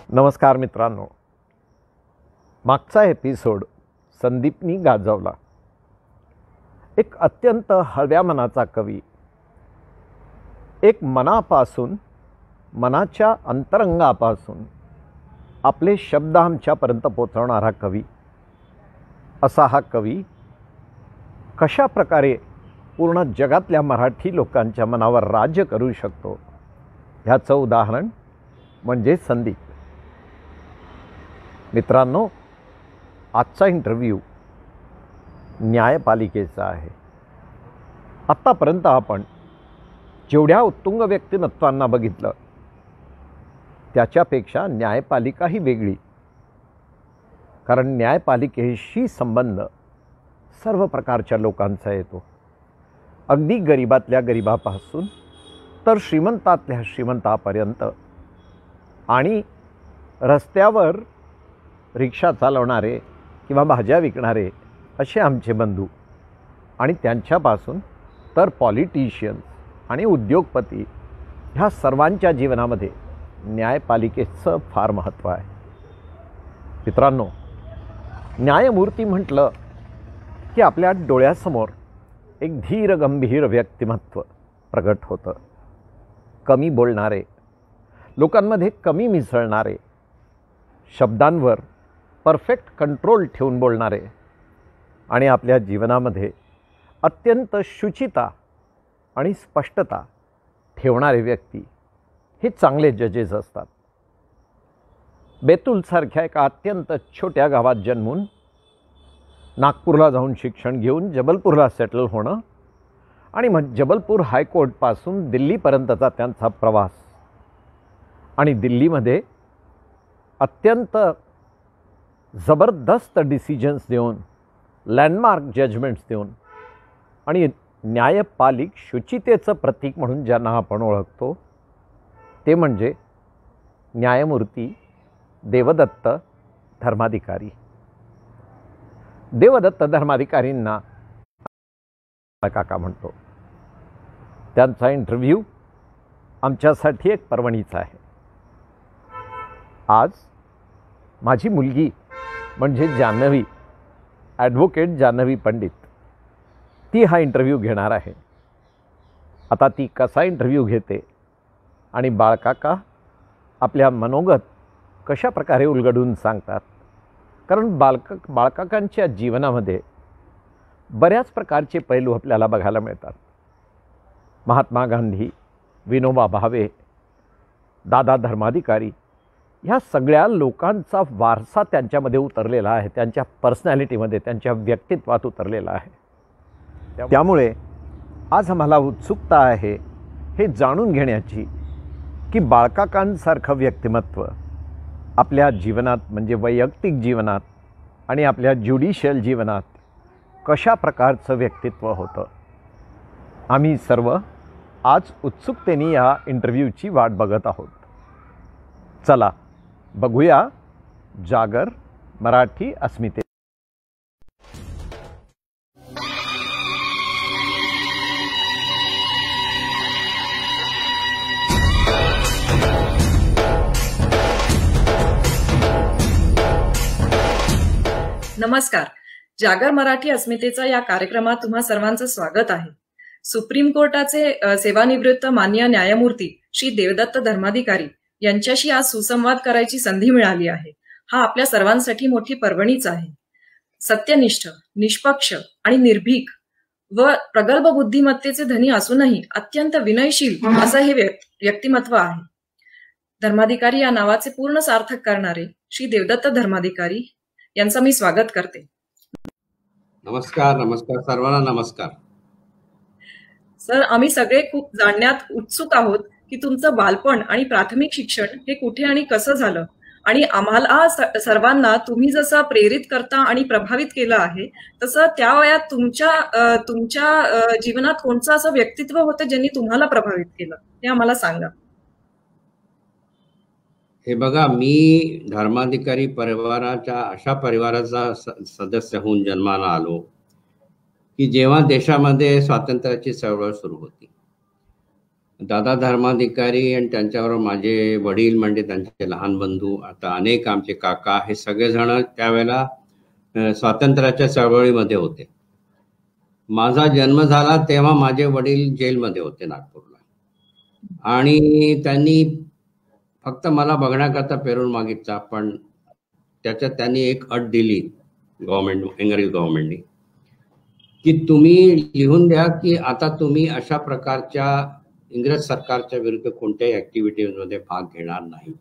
नमस्कार मित्रांनो, मागचा एपिसोड संदीपनी गाजवला. एक अत्यंत हळव्या मनाचा कवी, एक मनापासून, मनाच्या अंतरंगापासून आपले शब्द आमच्यापर्यंत पोचवणारा कवी. असा हा कवी कशा प्रकारे पूर्ण जगातल्या मराठी लोकांच्या मनावर राज्य करू शकतो ह्याचं उदाहरण म्हणजे संदीप. मित्रांनो, आजचा इंटरव्ह्यू न्यायपालिकेचा आहे. आत्तापर्यंत आपण जेवढ्या उत्तुंग व्यक्तिमत्वांना बघितलं त्याच्यापेक्षा न्यायपालिका ही वेगळी. कारण न्यायपालिकेशी संबंध सर्व प्रकारच्या लोकांचा येतो. अगदी गरिबातल्या गरिबापासून तर श्रीमंतातल्या श्रीमंतापर्यंत, आणि रस्त्यावर रिक्षा चालवणारे किंवा भाज्या विकणारे असे आमचे बंधू, आणि त्यांच्यापासून तर पॉलिटिशियन्स आणि उद्योगपती, ह्या सर्वांच्या जीवनामध्ये न्यायपालिकेचं फार महत्त्व आहे. मित्रांनो, न्यायमूर्ती म्हटलं की आपल्या डोळ्यासमोर एक धीर गंभीर व्यक्तिमत्व प्रगट होतं. कमी बोलणारे, लोकांमध्ये कमी मिसळणारे, शब्दांवर परफेक्ट कंट्रोल ठेवून बोलणारे, आणि आपल्या जीवनामध्ये अत्यंत शुचिता आणि स्पष्टता ठेवणारे व्यक्ती हे चांगले जजेस असतात. बेतूलसारख्या एका अत्यंत छोट्या गावात जन्मून नागपूरला जाऊन शिक्षण घेऊन जबलपूरला सेटल होणं, आणि मग जबलपूर हायकोर्टपासून दिल्लीपर्यंतचा त्यांचा प्रवास, आणि दिल्लीमध्ये अत्यंत जबरदस्त डिसिजन्स देऊन, लँडमार्क जजमेंट्स देऊन, आणि न्यायपालिक शुचितेचं प्रतीक म्हणून ज्यांना आपण ओळखतो ते म्हणजे न्यायमूर्ती देवदत्त धर्माधिकारी. देवदत्त धर्माधिकारींना काका म्हणतो. त्यांचा इंटरव्ह्यू आमच्यासाठी एक पर्वणीचा आहे. आज माझी मुलगी म्हणजे जान्हवी, ॲडव्होकेट जान्हवी पंडित, ती हा इंटरव्ह्यू घेणार आहे. आता ती कसा इंटरव्ह्यू घेते आणि बाळकाका आपल्या मनोगत कशा प्रकारे उलगडून सांगतात, कारण बाळकाकांच्या जीवनामध्ये बऱ्याच प्रकारचे पैलू आपल्याला बघायला मिळतात. महात्मा गांधी, विनोबा भावे, दादा धर्माधिकारी, ह्या सगळ्या लोकांचा वारसा त्यांच्यामध्ये उतरलेला आहे, त्यांच्या पर्सनॅलिटीमध्ये, त्यांच्या व्यक्तित्वात उतरलेला आहे. त्यामुळे आज आम्हाला उत्सुकता आहे हे जाणून घेण्याची की बाळकाकांसारखं व्यक्तिमत्व आपल्या जीवनात, म्हणजे वैयक्तिक जीवनात आणि आपल्या ज्युडिशियल जीवनात कशा प्रकारचं व्यक्तित्व होतं. आम्ही सर्व आज उत्सुकतेने या इंटरव्ह्यूची वाट बघत आहोत. चला बघूया जागर मराठी अस्मिते. नमस्कार. जागर मराठी अस्मितेचा या कार्यक्रमात तुम्हा सर्वांचं स्वागत आहे. सुप्रीम कोर्टाचे सेवानिवृत्त माननीय न्यायमूर्ती श्री देवदत्त धर्माधिकारी यांच्याशी आज सुसंवाद करायची संधी मिळाली आहे. हा आपल्या सर्वांसाठी मोठी पर्वणीच आहे. सत्यनिष्ठ, निष्पक्ष आणि निर्भीक व प्रगल्भ बुद्धिमत्तेचे धनी असूनही अत्यंत विनयशील असं हे व्यक्तिमत्व आहे. धर्माधिकारी या नावाचे पूर्ण सार्थक करणारे श्री देवदत्त धर्माधिकारी यांचं मी स्वागत करते. नमस्कार. नमस्कार सर्वांना. नमस्कार सर. आम्ही सगळे खूप जाणण्यात उत्सुक आहोत की तुमचं बालपण आणि प्राथमिक शिक्षण हे कुठे आणि कसं झालं, आणि आम्हाला सर्वांना तुम्ही जसं प्रेरित करता आणि प्रभावित केलं आहे तसं त्या वयात तुमच्या जीवनात कोणतं असं व्यक्तित्व होतं ज्यांनी तुम्हाला प्रभावित केलं ते आम्हाला सांगा. हे बघा, मी धर्माधिकारी परिवाराच्या अशा परिवाराचा सदस्य होऊन जन्माला आलो की जेव्हा देशामध्ये स्वातंत्र्याची चळवळ सुरू होती दादा धर्माधिकारी आणि त्यांच्याबरोबर माझे वडील म्हणजे त्यांचे लहान बंधू, आता अनेक आमचे काका, हे सगळेजण त्यावेळेला स्वातंत्र्याच्या चळवळीमध्ये होते. माझा जन्म झाला तेव्हा माझे वडील जेलमध्ये होते नागपूरला, आणि त्यांनी फक्त मला बघण्याकरता पेरोल मागितला. पण त्याच्यात त्यांनी एक अट दिली इंग्रज गव्हर्नमेंटनी, की तुम्ही लिहून द्या की आता तुम्ही अशा प्रकारच्या इंग्रज सरकारच्या विरुद्ध कोणत्याही ऍक्टिव्हिटीजमध्ये भाग घेणार नाही.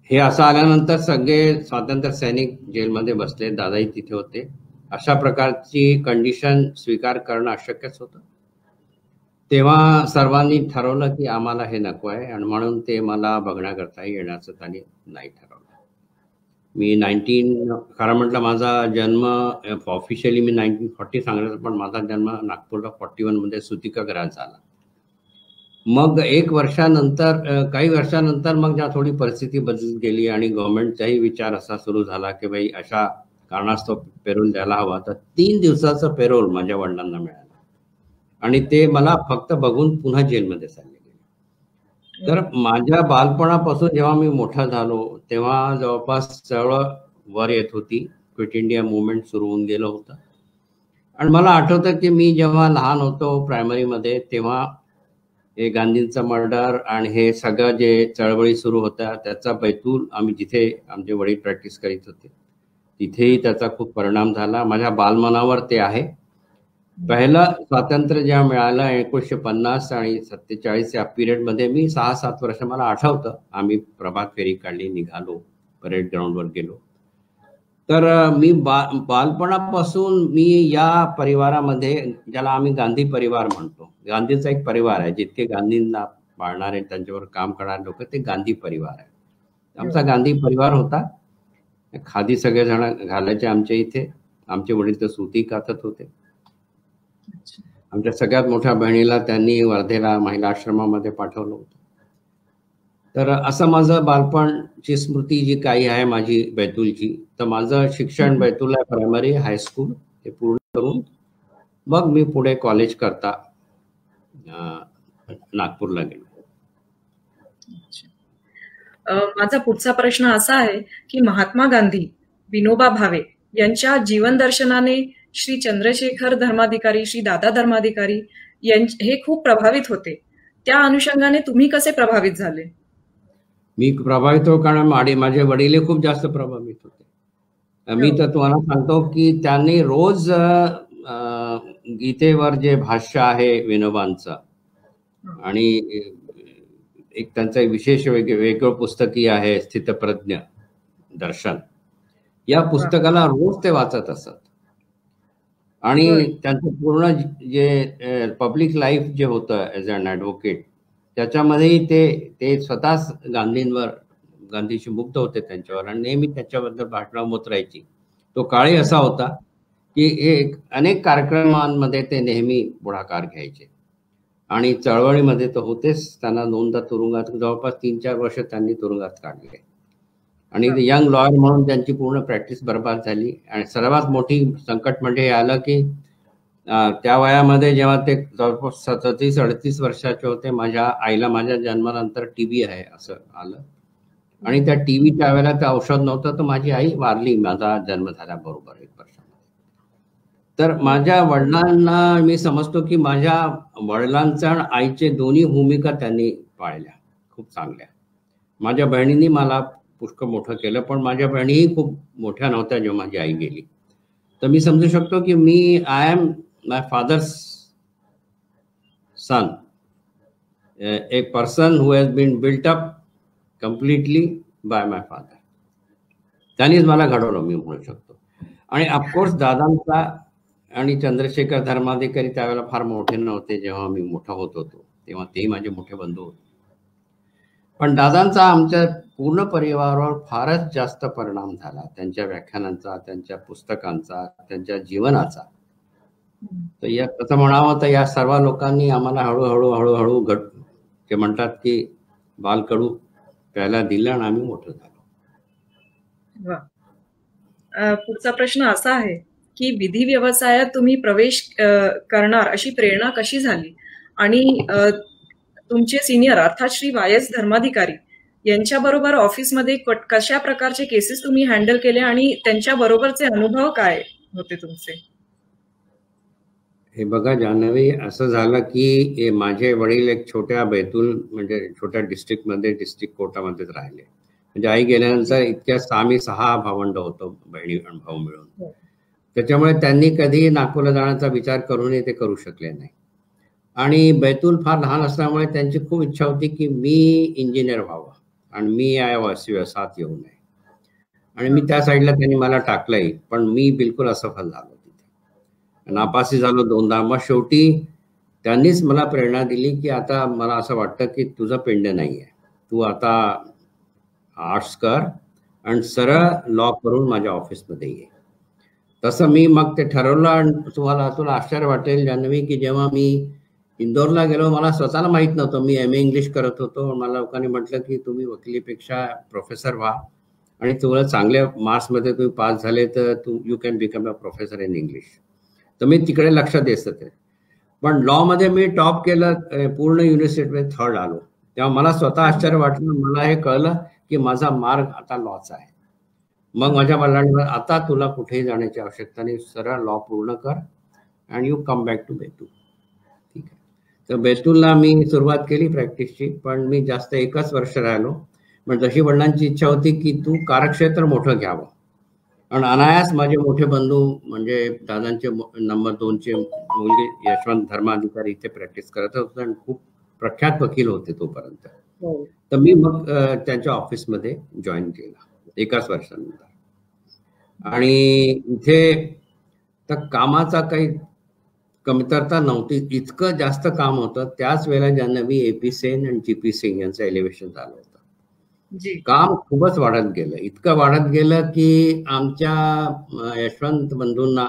हे असं आल्यानंतर सगळे स्वातंत्र्य सैनिक जेलमध्ये बसले, दादाही तिथे होते. अशा प्रकारची कंडिशन स्वीकार करणं अशक्यच होतं. तेव्हा सर्वांनी ठरवलं की आम्हाला हे नको आहे, आणि म्हणून ते मला बघण्याकरता येण्याचं त्यांनी नाही ठरवलं. मी खरं म्हटलं माझा जन्म ऑफिशियली मी 1940 सांगितलं, पण माझा जन्म नागपूरला 41 मध्ये सुतिकागृहात झाला. मग काही वर्षानंतर मग जेव्हा थोडी परिस्थिती बदलत गेली आणि गव्हर्नमेंटचाही विचार असा सुरू झाला की भाई अशा कारणास्तव पेरोल द्यायला हवा, तर 3 दिवसाचं पेरोल माझ्या वडिलांना मिळालं, आणि ते मला फक्त बघून पुन्हा जेलमध्ये चालले गेले. तर माझ्या बालपणापासून जेव्हा मी मोठा झालो तेव्हा जवळपास चळवळ वर येत होती. क्विट इंडिया मुवमेंट सुरू होऊन गेलं होतं. आणि मला आठवतं की मी जेव्हा लहान होतो प्रायमरीमध्ये, तेव्हा हे गांधींचं मर्डर आणि हे सगळं जे चळवळी सुरू होत्या त्याचा बैतूल आम्ही जिथे आमचे वडील प्रॅक्टिस करीत होते तिथेही त्याचा खूप परिणाम झाला. माझ्या बालमनावर ते आहे. पहिलं स्वातंत्र्य जेव्हा मिळालं 1950 आणि 47 या पिरियडमध्ये मी 6-7 वर्ष, मला आठवतं, आम्ही प्रभात फेरी काढली, निघालो, परेड ग्राउंडवर गेलो. तर मी बालपणापासून मी या परिवारामध्ये, ज्याला आम्ही गांधी परिवार म्हणतो, गांधीचा एक परिवार आहे, जितके गांधींना पाळणारे त्यांच्यावर काम करणारे लोक ते गांधी परिवार आहे. आमचा गांधी परिवार होता. खादी सगळेजण घालायचे आमच्या इथे. आमचे वडील तर सुती कातत होते. आमच्या सगळ्यात मोठ्या बहिणीला त्यांनी वर्धेला महिला आश्रमामध्ये पाठवलं होतं. तर असं माझं बालपणची स्मृती जी काही आहे माझी बैतूलची. तर माझं शिक्षण बैतूलला प्रायमरी हायस्कूल हे पूर्ण करून मग मी पुढे कॉलेज करता नागपूरला गेलो. माझा पुढचा प्रश्न असा आहे की महात्मा गांधी, विनोबा भावे यांच्या जीवन दर्शनाने श्री चंद्रशेखर धर्माधिकारी, श्री दादा धर्माधिकारी हे खूप प्रभावित होते. त्या अनुषंगाने तुम्ही कसे प्रभावित झाले? मी प्रभावित हो, कारण माझे वडील खूप जास्त प्रभावित होते. मी तर तुम्हाला सांगतो की त्यांनी रोज गीतेवर जे भाष्य आहे विनोबांचं, आणि एक त्यांचं विशेष वेगळं पुस्तकी आहे स्थितप्रज्ञ दर्शन, या पुस्तकाला रोज ते वाचत असत. आणि त्यांचं पूर्ण जे पब्लिक लाईफ जे होतं ॲज अन ॲडव्होकेट, त्याच्यामध्येही ते स्वतःच गांधीशी मुक्त होते त्यांच्यावर, आणि नेहमी त्याच्याबद्दल भाषणं मोतरायची. तो काळही असा होता की अनेक कार्यक्रमांमध्ये ते नेहमी पुढाकार घ्यायचे, आणि चळवळीमध्ये तर होतेच. त्यांना 2दा तुरुंगात, जवळपास 3-4 वर्ष त्यांनी तुरुंगात काढले, आणि यंग लॉयर म्हणून त्यांची पूर्ण प्रॅक्टिस बरबाद झाली. आणि सर्वात मोठी संकट म्हणजे हे आलं की त्या वयामध्ये जेव्हा ते जवळपास 37-38 वर्षाचे होते, माझ्या आईला माझ्या जन्मानंतर TB आहे असं आलं, आणि त्या TBच्या वेळेला ते औषध नव्हतं, तर माझी आई वारली माझा जन्म झाल्याबरोबर 1 वर्षामध्ये. तर माझ्या वडिलांना मी समजतो की माझ्या वडिलांचा आणि आईचे दोन्ही भूमिका त्यांनी पाळल्या खूप चांगल्या. माझ्या बहिणींनी मला पुष्कळ मोठं केलं, पण माझ्या बहिणीही खूप मोठ्या नव्हत्या जेव्हा माझी आई गेली. तर मी समजू शकतो की I am my father's son, a person who has been built up completely by my father. त्यांनीच मला घडवलं मी म्हणू शकतो. आणि ऑफकोर्स दादांचा आणि चंद्रशेखर धर्माधिकारी त्यावेळेला फार मोठे नव्हते, जेव्हा मी मोठा होत होतो तेव्हा तेही माझे मोठे बंधू होते. पण दादांचा आमच्या पूर्ण परिवारावर फारच जास्त परिणाम झाला, त्यांच्या व्याख्यानांचा, त्यांच्या पुस्तकांचा, त्यांच्या जीवनाचा. तर असं म्हणावं तर या सर्व लोकांनी आम्हाला हळूहळू ते म्हणतात की बालकडू प्यायला दिलं आणि आम्ही मोठं झालो. पुढचा प्रश्न असा आहे की विधी व्यवसायात तुम्ही प्रवेश करणार अशी प्रेरणा कशी झाली, आणि तुमचे सिनियर अर्थात श्री वाय.एस. धर्माधिकारी यांच्याबरोबर ऑफिसमध्ये कशा प्रकारचे केसेस तुम्ही हँडल केले आणि त्यांच्या बरोबरचे अनुभव काय होते तुमचे? हे बघा जान्हवी, असं झालं की माझे वडील एक छोट्या बैतूल म्हणजे छोट्या डिस्ट्रिक्टमध्ये डिस्ट्रिक्ट कोर्टामध्येच राहिले. म्हणजे आई गेल्यानंतर इतक्या आम्ही 6 भावंड होतो, बहिणी आणि भाऊ मिळून. त्याच्यामुळे त्यांनी कधी नागपूरला जाण्याचा विचार करूनही ते करू शकले नाही. आणि बैतूल फार लहान असल्यामुळे त्यांची खूप इच्छा होती की मी इंजिनियर व्हावं आणि मी या व्यवसायात येऊ नये. आणि मी त्या साईडला त्यांनी मला टाकलंही, पण मी बिलकुल असफल झालो. तिथे नापासी झालो 2दा. मग शेवटी त्यांनीच मला प्रेरणा दिली की आता मला असं वाटतं की तुझं पिंड नाही आहे, तू आता आर्ट्स कर आणि सरळ लॉ करून माझ्या ऑफिसमध्ये ये. तसं मी मग ते ठरवलं. आणि तुला आश्चर्य वाटेल जान्हवी की जेव्हा मी इंदोरला गेलो, मला स्वतःला माहित नव्हतं. मी MA इंग्लिश करत होतो. मला लोकांनी म्हटलं की तुम्ही वकिलीपेक्षा प्रोफेसर व्हा आणि तुला चांगल्या मार्क्समध्ये तुम्ही पास झाले तर you can become a professor in English. तर मी तिकडे लक्ष देत होते. पण लॉमध्ये मी टॉप केलं, पूर्ण युनिव्हर्सिटीमध्ये 3rd आलो. तेव्हा मला स्वतः आश्चर्य वाटलं. मला हे कळलं की माझा मार्ग आता लॉचा आहे. मग माझ्या वडिलांनी आता तुला कुठेही जाण्याची आवश्यकता नाही, सरळ लॉ पूर्ण कर आणि you come back to Betul. ठीक आहे. तर बैतूलला मी सुरुवात केली प्रॅक्टिसची, पण मी जास्त 1च वर्ष राहिलो. पण जशी वडिलांची इच्छा होती की तू कार्यक्षेत्र मोठं घ्यावं. आणि अनायास माझे मोठे बंधू म्हणजे दादांचे नंबर 2चे मुलगे यशवंत धर्माधिकारी इथे प्रॅक्टिस करत होते आणि खूप प्रख्यात वकील होते तोपर्यंत. तर मी मग त्यांच्या ऑफिसमध्ये जॉईन केला 1च वर्षानंतर. आणि इथे तर कामाचा काही कमतरता नव्हती, इतकं जास्त काम होतं. त्याच वेळेला जान्हवी AP सेन आणि GP सिंग यांचं एलिव्हेशन झालं होतं. काम खूपच वाढत गेलं. इतकं वाढत गेलं की आमच्या यशवंत बंधूंना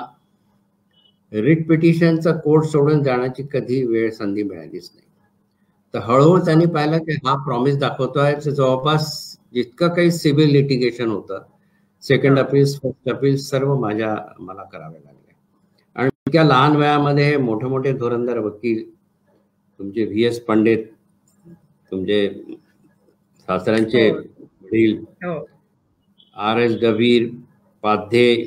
रिट पिटिशनचा कोर्ट सोडून जाण्याची कधी वेळ संधी मिळालीच नाही. तर हळूहळू त्यांनी पाहिलं की हा प्रॉमिस दाखवतोय. जवळपास जितकं काही सिव्हिल लिटिगेशन होतं, सेकंड अपील्स, फर्स्ट अपील्स सर्व मला करावे लागले. आणि इतक्या लहान वयामध्ये मोठे मोठे धुरंधर वकील, तुमचे VS पंडित, तुमचे सासऱ्यांचे वडील RS डबीर, पाध्ये,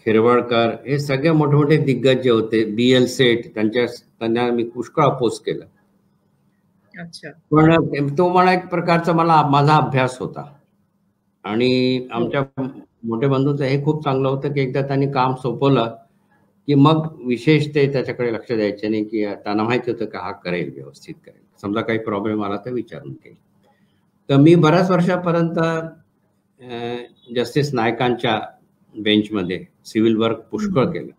खिरवळकर, हे सगळे मोठे मोठे दिग्गज जे होते, BL सेठ, त्यांना मी पुष्कळ अपोज केलं. पण तो मला एक प्रकारचा माझा अभ्यास होता. आणि आमच्या मोठे बंधूंचं हे खूप चांगलं होतं की एकदा त्यांनी काम सोपवलं की मग विशेष ते त्याच्याकडे लक्ष द्यायचे नाही, की त्यांना माहिती होतं की हा करेल, व्यवस्थित करेल. समजा काही प्रॉब्लेम आला तर विचारून घेईल. तर मी बऱ्याच वर्षापर्यंत जस्टिस नायकांच्या बेंचमध्ये सिव्हिल वर्क पुष्कळ केलं.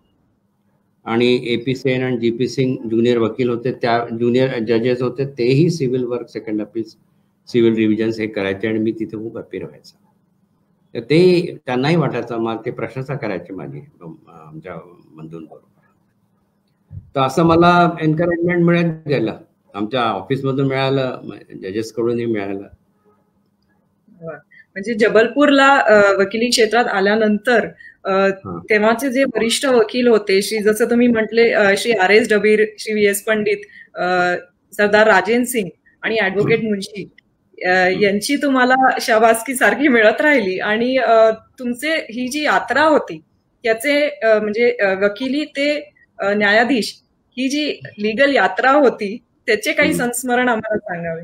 आणि AP सेन आणि GP सिंग ज्युनियर वकील होते, त्या ज्युनियर जजेस होते, तेही civil work, second appeals, civil revisions हे करायचे आणि मी तिथे खूप हॅपी राहायचं. तर ते त्यांनाही वाटायचं, मग ते प्रशंसा करायचे माझी आमच्या बंधूंबरोबर. तर असं मला एन्करेजमेंट मिळत गेलं. आमच्या ऑफिसमधून मिळालं, जजेसकडूनही मिळालं. म्हणजे जबलपूरला वकिली क्षेत्रात आल्यानंतर तेव्हाचे जे वरिष्ठ वकील होते, जसं तुम्ही म्हटले, श्री RS डबीर, श्री VS पंडित, सरदार राजेंद्र सिंग आणि ॲडव्होकेट मुंशी यांची तुम्हाला शाबासकी सारखी मिळत राहिली. आणि तुमचे ही जी यात्रा होती याचे म्हणजे वकिली ते न्यायाधीश, ही जी लिगल यात्रा होती त्याचे काही संस्मरण आम्हाला सांगावे.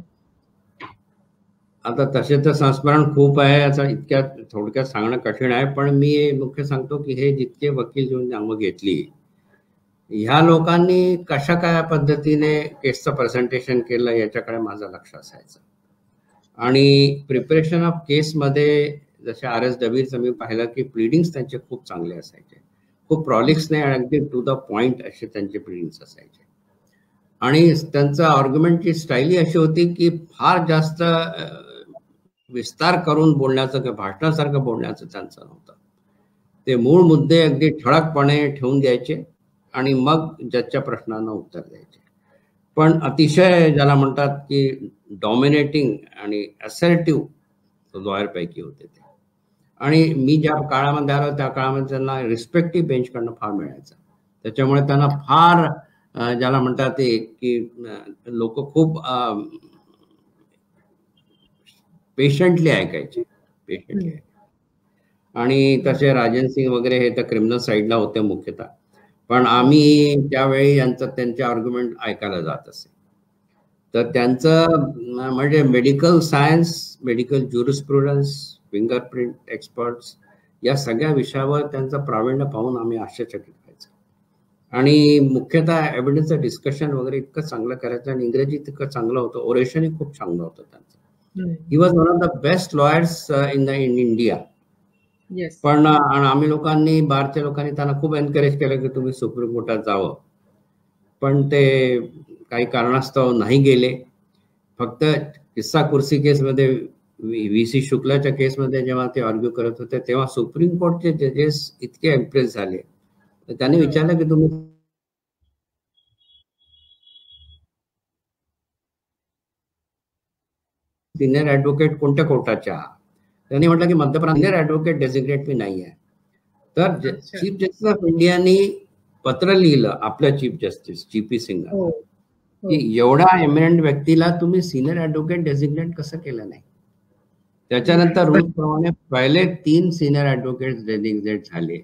आता तसे तर संस्मरण खूप आहे, आता इतक्या थोडक्यात सांगणं कठीण आहे. पण मी मुख्य सांगतो की हे जितके वकील घेऊन नावं घेतली, ह्या लोकांनी कशा काय पद्धतीने केसचं प्रेझेंटेशन केलं याच्याकडे माझं लक्ष असायचं. आणि प्रिपरेशन ऑफ केसमध्ये जसे RS डबीरचं मी पाहिलं की प्लीडिंग्स त्यांचे खूप चांगले असायचे, खूप प्रॉलिक्स नाही आणि अगदी टू द पॉइंट असे त्यांचे प्लीडिंग्स असायचे. आणि त्यांचं आर्ग्युमेंटची स्टाईली अशी होती की फार जास्त विस्तार करून बोलण्याचं किंवा भाषणासारखं बोलण्याचं त्यांचं नव्हतं. ते मूळ मुद्दे अगदी ठळकपणे ठेवून द्यायचे आणि मग जजच्या प्रश्नांना उत्तर द्यायचे. पण अतिशय ज्याला म्हणतात की डॉमिनेटिंग आणि असर्टिव्ह लॉयरपैकी होते ते. आणि मी ज्या काळामध्ये आलो त्या काळामध्ये त्यांना रिस्पेक्टिव्ह बेंचकडनं फार मिळायचं. त्याच्यामुळे त्यांना फार ज्याला म्हणतात ते की लोक खूप पेशंटली ऐकायचे, पेशंटली. आणि तसे राजन सिंग वगैरे हे तर क्रिमिनल साईडला होते मुख्यतः, पण आम्ही त्यावेळी त्यांचे आर्ग्युमेंट ऐकायला जात असे. तर त्यांचं म्हणजे medical science, medical jurisprudence, fingerprint experts या सगळ्या विषयावर त्यांचं प्रावीण्य पाहून आम्ही आश्चर्यचकित व्हायचो. आणि मुख्यतः एव्हिडन्सचं डिस्कशन वगैरे इतकं चांगलं करायचं आणि इंग्रजी इतकं चांगलं होतं, ओरेशनही खूप चांगलं होतं त्यांचं. He was one of the best lawyers in India. पण आम्ही लोकांनी, बारच्या लोकांनी त्यांना खूप एनकरेज केलं की तुम्ही सुप्रीम कोर्टात जावं, पण ते काही कारणास्तव नाही गेले. फक्त किस्सा कुर्सी केसमध्ये, VC शुक्लाच्या केसमध्ये जेव्हा ते आर्ग्यू करत होते तेव्हा सुप्रीम कोर्टचे जजेस इतके इम्प्रेस झाले, तर त्यांनी विचारलं की तुम्ही सिनियर ऍडव्होकेट कोणत्या कोर्टाच्या आहात? त्यांनी म्हटलं की Madhya Pradesh senior advocate designate मी नाही आहे. तर चीफ जस्टिस ऑफ इंडियानी पत्र लिहिलं आपल्या चीफ जस्टिस GP सिंग की एवढ्या एमिनंट व्यक्तीला तुम्ही सिनियर ऍडव्होकेट डेसिग्नेट कसं केलं नाही. त्याच्यानंतर रूल प्रमाणे पहिले 3 सिनियर ऍडव्होकेट डेसिग्नेट झाले.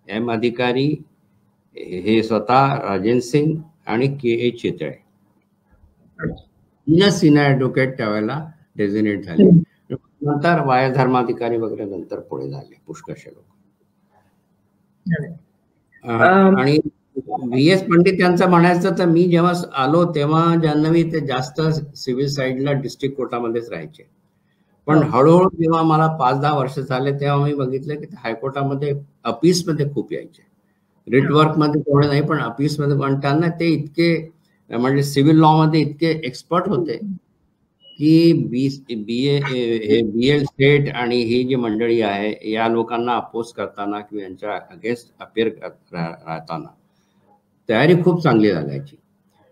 M अधिकारी, हे स्वतः राजन सिंग आणि KA चितळे. 3 सिनियर ऍडव्होकेट त्यावेळेला डेसिग्नेट झाले. नंतर वाया धर्माधिकारी वगैरे नंतर पुढे झाले पुष्कळशे लोक. आणि VS पंडित यांचं म्हणायचं तर मी जेव्हा आलो तेव्हा जान्हवी ते जास्त सिव्हिल साईडला डिस्ट्रिक्ट कोर्टामध्येच राहायचे, पण हळूहळू जेव्हा मला 5-10 वर्ष झाले तेव्हा मी बघितलं की हायकोर्टामध्ये अपीसमध्ये खूप यायचे. रिट वर्कमध्ये तेवढे नाही, पण अपीसमध्ये. पण त्यांना ते इतके म्हणजे सिव्हिल लॉ मध्ये इतके एक्सपर्ट होते की BL स्टेट आणि ही जी मंडळी आहे या लोकांना अपोज करताना किंवा यांच्या अगेन्स्ट अपियर राहताना तयारी खूप चांगली लागायची.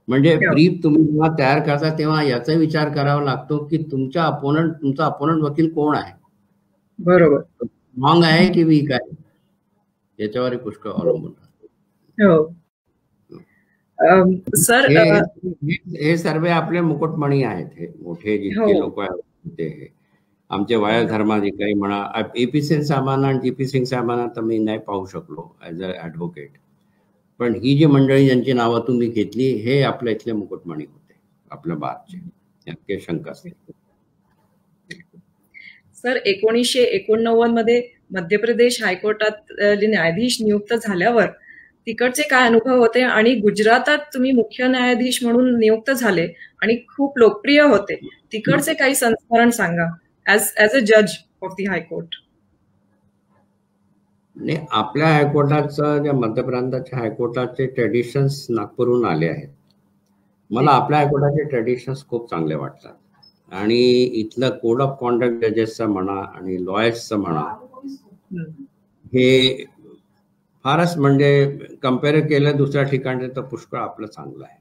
म्हणजे ब्रीफ तुम्ही जेव्हा तयार करता तेव्हा याचा विचार करावा लागतो की तुमचा अपोनंट वकील कोण आहे, बरोबर, स्ट्रॉंग आहे की वीक आहे, याच्यावर पुष्कळ अवलंबून. सर, हे सर्व आपले मुकुटमणी आहेत. हे मोठे जितके लोक आहेत ते आमचे वाया धर्माधिकारी म्हणा, AP सिंग साहेबांना आणि GP सिंग साहेबांना तर मी नाही पाहू शकलो ऍज अ ऍडव्होकेट, पण ही जी मंडळी ज्यांची नावं तुम्ही घेतली हे आपल्या इथले मुकुटमणी होते आपल्या बारचे, यात शंकाच नाही. सर, 1989 मध्ये मध्य प्रदेश हायकोर्टात न्यायाधीश नियुक्त झाल्यावर तिकडचे काय अनुभव होते, आणि गुजरातात तुम्ही मुख्य न्यायाधीश म्हणून नियुक्त झाले आणि खूप लोकप्रिय होते, तिकडचे काही संस्मरण सांगा ऍज अ जज ऑफ दी हायकोर्ट. नाही, आपल्या हायकोर्टाचं, ज्या मध्य प्रांताच्या हायकोर्टाचे ट्रेडिशन्स नागपूरहून आले आहेत. मला आपल्या हायकोर्टाचे ट्रेडिशन्स खूप चांगले वाटतात. आणि इथलं कोड ऑफ कॉन्डक्ट जजेसचं म्हणा आणि लॉयर्सचं म्हणा, हे फारच म्हणजे कम्पेअर केलं दुसऱ्या ठिकाणी तर पुष्कळ आपलं चांगलं आहे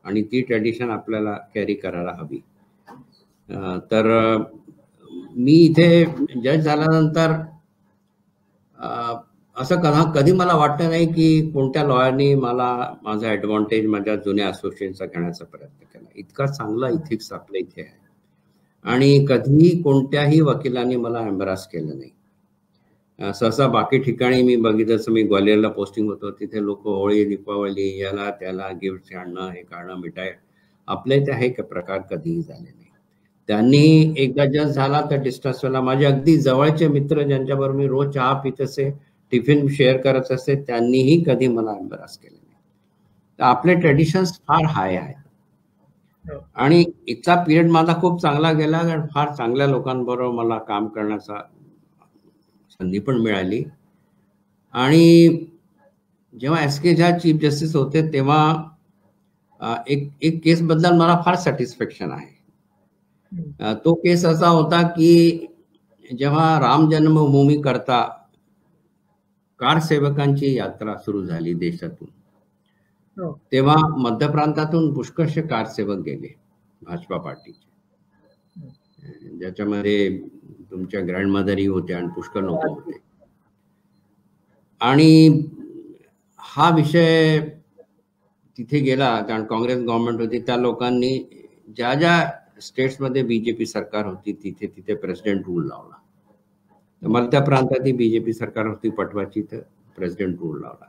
आणि ती ट्रेडिशन आपल्याला कॅरी करायला हवी. तर मी इथे जज झाल्यानंतर असं कधी मला वाटलं नाही की कोणत्या लॉयरनी मला माझा ॲडव्हान्टेज माझ्या जुन्या असोसिएशनचा घेण्याचा प्रयत्न केला. इतका चांगला इथिक्स आपल्या इथे आहे आणि कधीही कोणत्याही वकिलांनी मला एम्बॅरस केलं नाही. सहसा बाकी ठिकाणी मी बघितलं, मी ग्वालियरला पोस्टिंग होतो, तिथे लोक होळी, दीपावली, याला त्याला गिफ्ट आणणं, हे काढणं, मिठाई, आपल्या इथे हे प्रकार कधीही झाले नाही. त्यांनी एकदा जज झाला तर डिस्टन्सला माझे अगदी जवळचे मित्र ज्यांच्याबरोबर मी रोज चहा पित असे, टिफिन शेअर करत असते, त्यांनीही कधी मला एम्बॅरस केलं नाही. तर आपले ट्रेडिशन्स फार हाय आहेत आणि इथला पिरियड माझा खूप चांगला गेला, कारण फार चांगल्या लोकांबरोबर मला काम करण्याचा संधी पण मिळाली. आणि जेव्हा SK झा चीफ जस्टिस होते तेव्हा एक केस बद्दल मला फार सॅटिस्फॅक्शन आहे. तो केस असा होता की जेव्हा राम जन्मभूमी करता कार सेवकांची यात्रा सुरू झाली देशातून, तेव्हा मध्य प्रांतातून पुष्कळशे कार सेवक गेले भाजपा पार्टीचे, ज्याच्यामध्ये तुमच्या ग्रँडमदरही होत्या आणि पुष्कळ लोक होते. आणि हा विषय तिथे गेला, कारण काँग्रेस गव्हर्नमेंट होती, त्या लोकांनी ज्या ज्या स्टेट्समध्ये बीजेपी सरकार होती तिथे तिथे प्रेसिडेंट रूल लावला. मला त्या प्रांतात बीजेपी सरकार होती पटवाची, तर प्रेसिडेंट रूल लावला.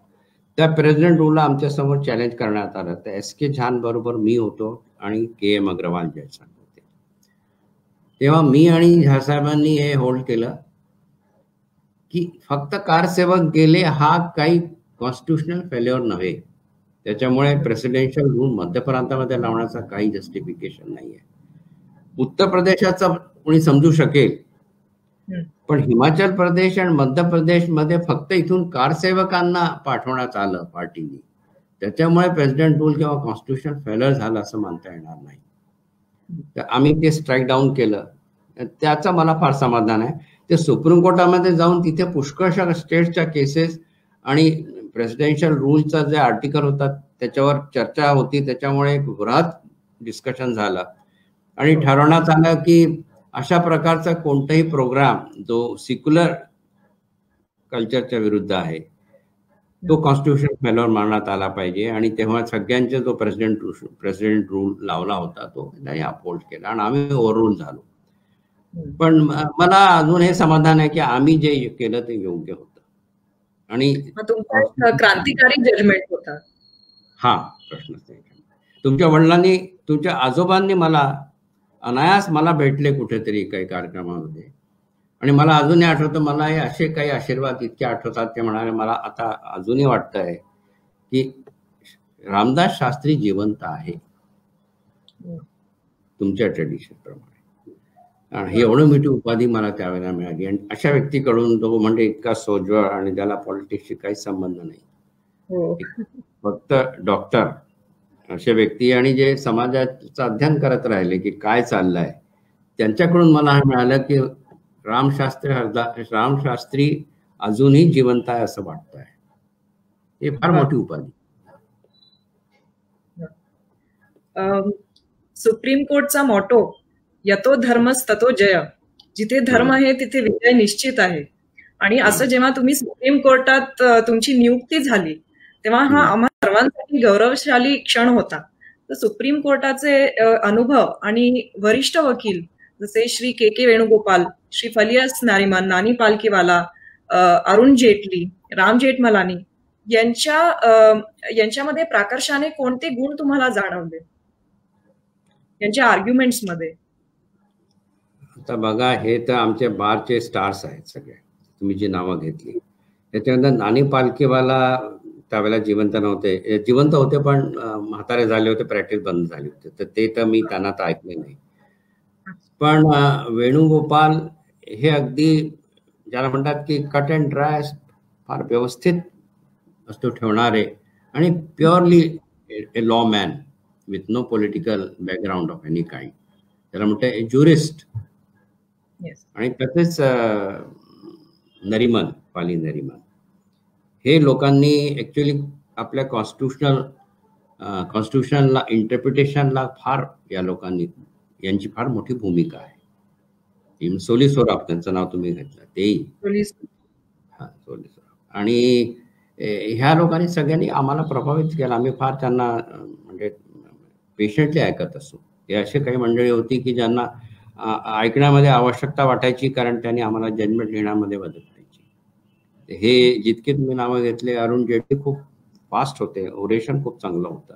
त्या प्रेसिडेंट रूलला आमच्या समोर चॅलेंज करण्यात आलं. तर एस.के. झान बरोबर मी होतो आणि के.एम. अग्रवाल जयसांग होते. तेव्हा मी आणि झा साहेबांनी हे होल्ड केलं की फक्त कारसेवक गेले हा काही कॉन्स्टिट्युशनल फेल्युअर नव्हे. त्याच्यामुळे प्रेसिडेन्शियल रूल मध्य प्रांतामध्ये लावण्याचा काही जस्टिफिकेशन नाहीये. उत्तर प्रदेशाचा कोणी समजू शकेल, पण हिमाचल प्रदेश आणि मध्य प्रदेशमध्ये फक्त इथून कारसेवकांना पाठवण्यात आलं पार्टीने. त्याच्यामुळे प्रेसिडेंट रूल किंवा कॉन्स्टिट्युशन फेलर झालं असं मानता येणार नाही. तर आम्ही ते स्ट्राईक डाऊन केलं. त्याचं मला फार समाधान आहे. ते सुप्रीम कोर्टामध्ये जाऊन तिथे पुष्कळशा स्टेट्सच्या केसेस आणि प्रेसिडेन्शियल रूलचा जे आर्टिकल होता त्याच्यावर चर्चा होती. त्याच्यामुळे एक बृहत डिस्कशन झालं आणि ठरवण्यात आलं की अशा प्रकारचा कोणताही प्रोग्राम जो सिक्युलर कल्चरच्या विरुद्ध आहे तो कॉन्स्टिट्युशन फेल्युअर मानण्यात आला पाहिजे. आणि तेव्हा सगळ्यांचा जो प्रेसिडेंट रूल लावला होता तो त्यांनी अपहोल्ड केला आणि आम्ही ओव्हररूल झालो. पण मला अजून हे समाधान आहे की आम्ही जे केलं ते योग्य होतं. आणि तुमचा क्रांतिकारी जजमेंट होता. हा प्रश्नच नाही. तुमच्या वडिलांनी, तुमच्या आजोबांनी अनायास मला भेटले कुठेतरी काही कार्यक्रमामध्ये आणि मला अजूनही आठवतं. मला हे असे काही आशीर्वाद इतके आठवतात. ते म्हणाले, मला आता अजूनही वाटतंय की रामदास शास्त्री जिवंत आहे तुमच्या ट्रेडिशन प्रमाणे. आणि ही एवढं मोठी उपाधी मला त्यावेळेला मिळाली. आणि अशा व्यक्तीकडून, तो म्हणजे इतका सोज्वळ आणि त्याला पॉलिटिक्सशी काही संबंध नाही, फक्त डॉक्टर असे व्यक्ती आणि जे समाजाचं अध्ययन करत राहिले की काय चाललंय, त्यांच्याकडून मला हे मिळालं की रामशास्त्री अजूनही जिवंत आहे असं वाटतंय. हे फार मोठी उपाधी. सुप्रीम कोर्टचा मॉटो यतो धर्मस ततो जय. जिथे धर्म आहे तिथे विजय निश्चित आहे. आणि असं जेव्हा तुम्ही सुप्रीम कोर्टात तुमची नियुक्ती झाली तेव्हा हा आम्हा सर्वांसाठी गौरवशाली क्षण होता. तर सुप्रीम कोर्टाचे अनुभव आणि वरिष्ठ वकील जसे श्री के वेणुगोपाल, श्री फलियस नारिमन, नानी पालकीवाला, अरुण जेटली, राम जेठमलानी यांच्यामध्ये प्राकर्षाने कोणते गुण तुम्हाला जाणवले यांच्या आर्ग्युमेंट्स मध्ये? आता बघा, हे तर आमचे बारचे स्टार्स आहेत सगळे, तुम्ही जी नावं घेतली. त्याच्यानंतर नानी पालकीवाला त्यावेळेला जिवंत नव्हते, जिवंत होते पण म्हातारे झाले होते, प्रॅक्टिस बंद झाली होती, तर ते तर मी त्यांना तर ऐकले नाही. पण वेणुगोपाल हे अगदी ज्याला म्हणतात की कट अँड ड्राय, फार व्यवस्थित वस्तू ठेवणारे आणि purely a law man with no political background of any kind, त्याला म्हणतात ए ज्युरिस्ट. आणि तसेच पाली नरिमन, हे लोकांनी ऍक्च्युअली आपल्या कॉन्स्टिट्युशनला इंटरप्रिटेशनला फार, या लोकांनी यांची फार मोठी भूमिका आहे. सोली सोराफ त्यांचं नाव तुम्ही घेतलं, तेही सोली सोराफ. आणि ह्या लोकांनी सगळ्यांनी आम्हाला प्रभावित केलं. आम्ही फार त्यांना म्हणजे पेशंटली ऐकत असतो. हे असे काही मंडळी होती की ज्यांना ऐकण्यामध्ये आवश्यकता वाटायची, कारण त्यांनी आम्हाला जजमेंट लिहिण्यामध्ये मदत करायची. हे जितके तुम्ही नावं घेतले, अरुण जेटली खूप फास्ट होते, ओरेशन खूप चांगलं होतं,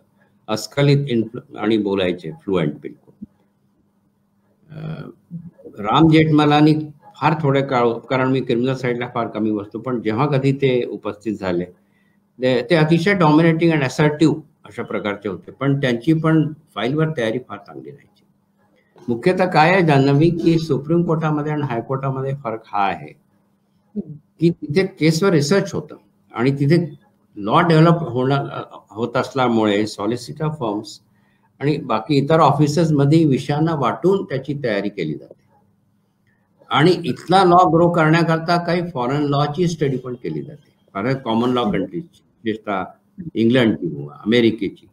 अस्खलित आणि बोलायचे फ्लुएंट बिलकुल. राम जेठमलानी फार थोडे काळ, कारण मी क्रिमिनल साईडला फार कमी बसतो, पण जेव्हा कधी ते उपस्थित झाले ते अतिशय डॉमिनेटिंग अँड असर्टिव्ह अशा प्रकारचे होते. पण त्यांची पण फाईलवर तयारी फार चांगली राहायची. मुख्यतः काय आहे जान्हवी, की सुप्रीम कोर्टामध्ये आणि हायकोर्टामध्ये फरक हा आहे की तिथे केसवर रिसर्च होतं आणि तिथे लॉ डेव्हलप होत असल्यामुळे सॉलिसिटर फर्म्स आणि बाकी इतर ऑफिसर्समध्ये विषयांना वाटून त्याची तयारी केली जाते. आणि इथला लॉ ग्रो करण्याकरता काही फॉरेन लॉची स्टडी पण केली जाते, फार कॉमन लॉ कंट्रीजची, विशेषतः इंग्लंडची किंवा अमेरिकेची,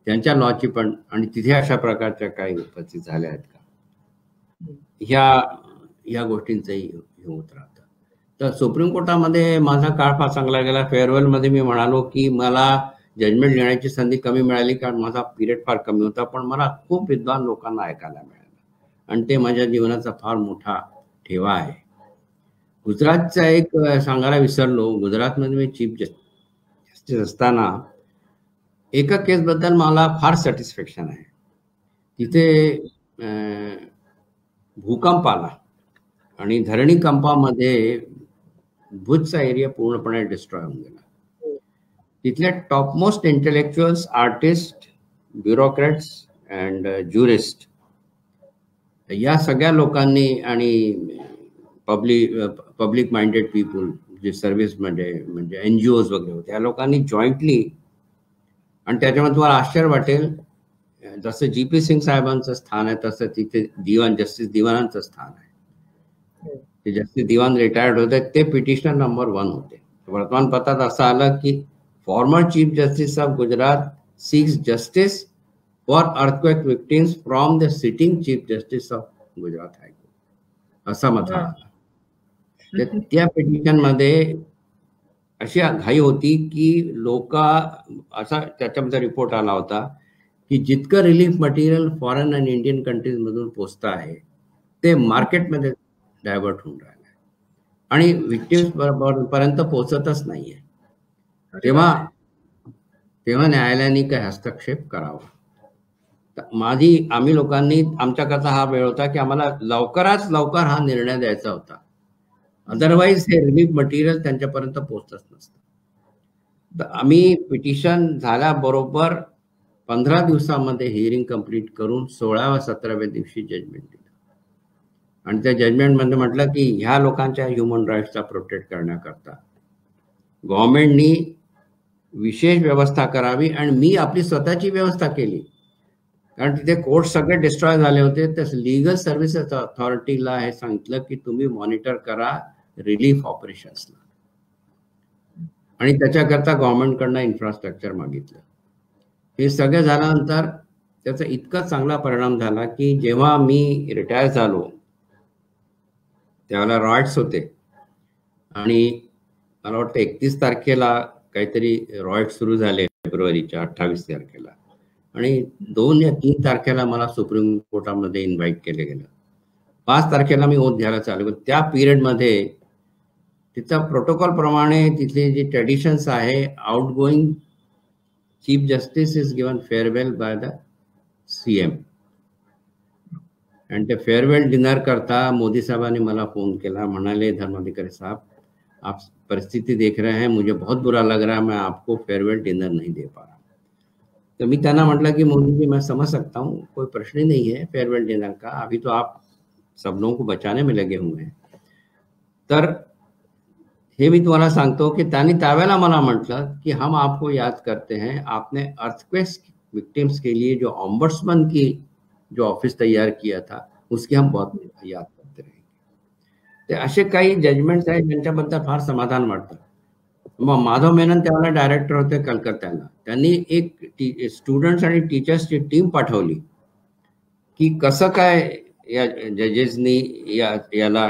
त्यांच्या लॉची पण. आणि तिथे अशा प्रकारच्या काही उपस्थित झाल्या आहेत का, ह्या गोष्टींचंही होत राहतं. तर सुप्रीम कोर्टामध्ये माझा काळ फार चांगला गेला. फेअरवेलमध्ये मी म्हणालो की मला जजमेंट लिहिण्याची संधी कमी मिळाली कारण माझा पिरियड फार कमी होता, पण मला खूप विद्वान लोकांना ऐकायला मिळालं आणि ते माझ्या जीवनाचा फार मोठा ठेवा आहे. गुजरातचा एक सांगायला विसरलो, गुजरातमध्ये मी चीफ जस्टिस असताना एका केसबद्दल मला फार सॅटिस्फॅक्शन आहे. तिथे भूकंप आला आणि धरणी कंपामध्ये भुजचा एरिया पूर्णपणे डिस्ट्रॉय होऊन गेला. तिथले topmost intellectuals, artist, bureaucrats and jurist या सगळ्या लोकांनी आणि पब्लिक माइंडेड पीपल जे सर्व्हिसमध्ये म्हणजे NGOs वगैरे होते, या लोकांनी जॉईंटली, आणि त्याच्यामध्ये तुम्हाला आश्चर्य वाटेल, जसं GP सिंग साहेबांचं स्थान आहे तसं तिथे जस्टिस दिवानांचं स्थान आहे. ते जस्टिस दिवान रिटायर्ड होते, ते पिटिशनर नंबर 1 होते. वर्तमानपत्रात असं आलं की former chief justice of Gujarat seeks justice for earthquake victims from the sitting chief justice of Gujarat high court, असा मत आला. त्या पिटिशन मध्ये अशी घाई होती की लोक, असा त्याच्यामध्ये रिपोर्ट आला होता की जितकं रिलीफ मटेरियल फॉरेन आणि इंडियन कंट्रीज मधून पोचतं आहे ते मार्केटमध्ये डायव्हर्ट होऊन राहिलं आहे आणि विक्टिम्स पर्यंत पोहोचतच नाहीये. तेव्हा न्यायालयाने काही हस्तक्षेप करावा. आम्ही लोकांनी, आमच्याकरता हा वेळ होता की आम्हाला लवकरात लवकर हा निर्णय द्यायचा होता, अदरवाईज हे रिलीफ मटेरियल त्यांच्यापर्यंत पोहोचतच नसतं. तर आम्ही पिटिशन झाल्याबरोबर 15 दिवसामध्ये हिअरिंग कंप्लीट करून 16व्या-17व्या दिवशी जजमेंट दिलं आणि त्या जजमेंटमध्ये म्हटलं की ह्या लोकांच्या ह्युमन राईट्सचा प्रोटेक्ट करण्याकरता गव्हर्नमेंटनी विशेष व्यवस्था करावी. आणि मी आपली स्वतःची व्यवस्था केली कारण तिथे कोर्ट सगळे डिस्ट्रॉय झाले होते. तर लीगल सर्व्हिसेस अथॉरिटीला हे सांगितलं की तुम्ही मॉनिटर करा रिलीफ ऑपरेशन्सला, आणि त्याच्याकरता गव्हर्नमेंटकडनं इन्फ्रास्ट्रक्चर मागितलं. हे सगळं झाल्यानंतर त्याचा इतका चांगला परिणाम झाला की जेव्हा मी रिटायर झालो त्यावेळेला रॉयट्स होते आणि मला वाटतं 31 तारखेला काहीतरी रॉयट्स सुरू झाले, फेब्रुवारीच्या 28 तारखेला, आणि 2 या 3 तारखेला मला सुप्रीम कोर्टामध्ये इन्व्हाइट केलं गेलं. 5 तारखेला मी ओथ घ्यायला चालू. त्या पिरियडमध्ये तिथं प्रोटोकॉल प्रमाणे तिथले जे ट्रेडिशन्स आहे, out going chief justice is given farewell by the CM, आणि ते फेअरवेल डिनर करता मोदी साहेबांनी मला फोन केला, म्हणाले धर्माधिकारी साहब आप परिस्थिति देख रहे हैं, मुझे बहुत बुरा लग रहा है, मैं आपको फेयरवेल डिनर नहीं दे पा रहा. तो मी त्यांना म्हटलं की मोदी जी मैं समझ सकता हूँ, कोई प्रश्न ही नहीं है फेयरवेल डिनर का, अभी तो आप सब लोगों को बचाने में लगे हुए हैं. तर हे मी तुम्हाला सांगतो की त्यांनी त्यावेळेला मला म्हटलं की हम आपको याद करते हैं, आपने अर्थक्वेक विक्टिम्स के लिए जो ऑम्बड्समैन की जो ऑफिस तैयार किया था उसकी हम बहुत याद करते रहेंगे. ते असे काही जजमेंट्स आहेत ज्यांच्याबद्दल फार समाधान वाटतं. मग माधव मेनन त्यावेळेला डायरेक्टर होते कलकत्त्याला, त्यांनी एक स्टुडंट्स आणि टीचर्सची टीम पाठवली की कसं काय या जजेसनी याला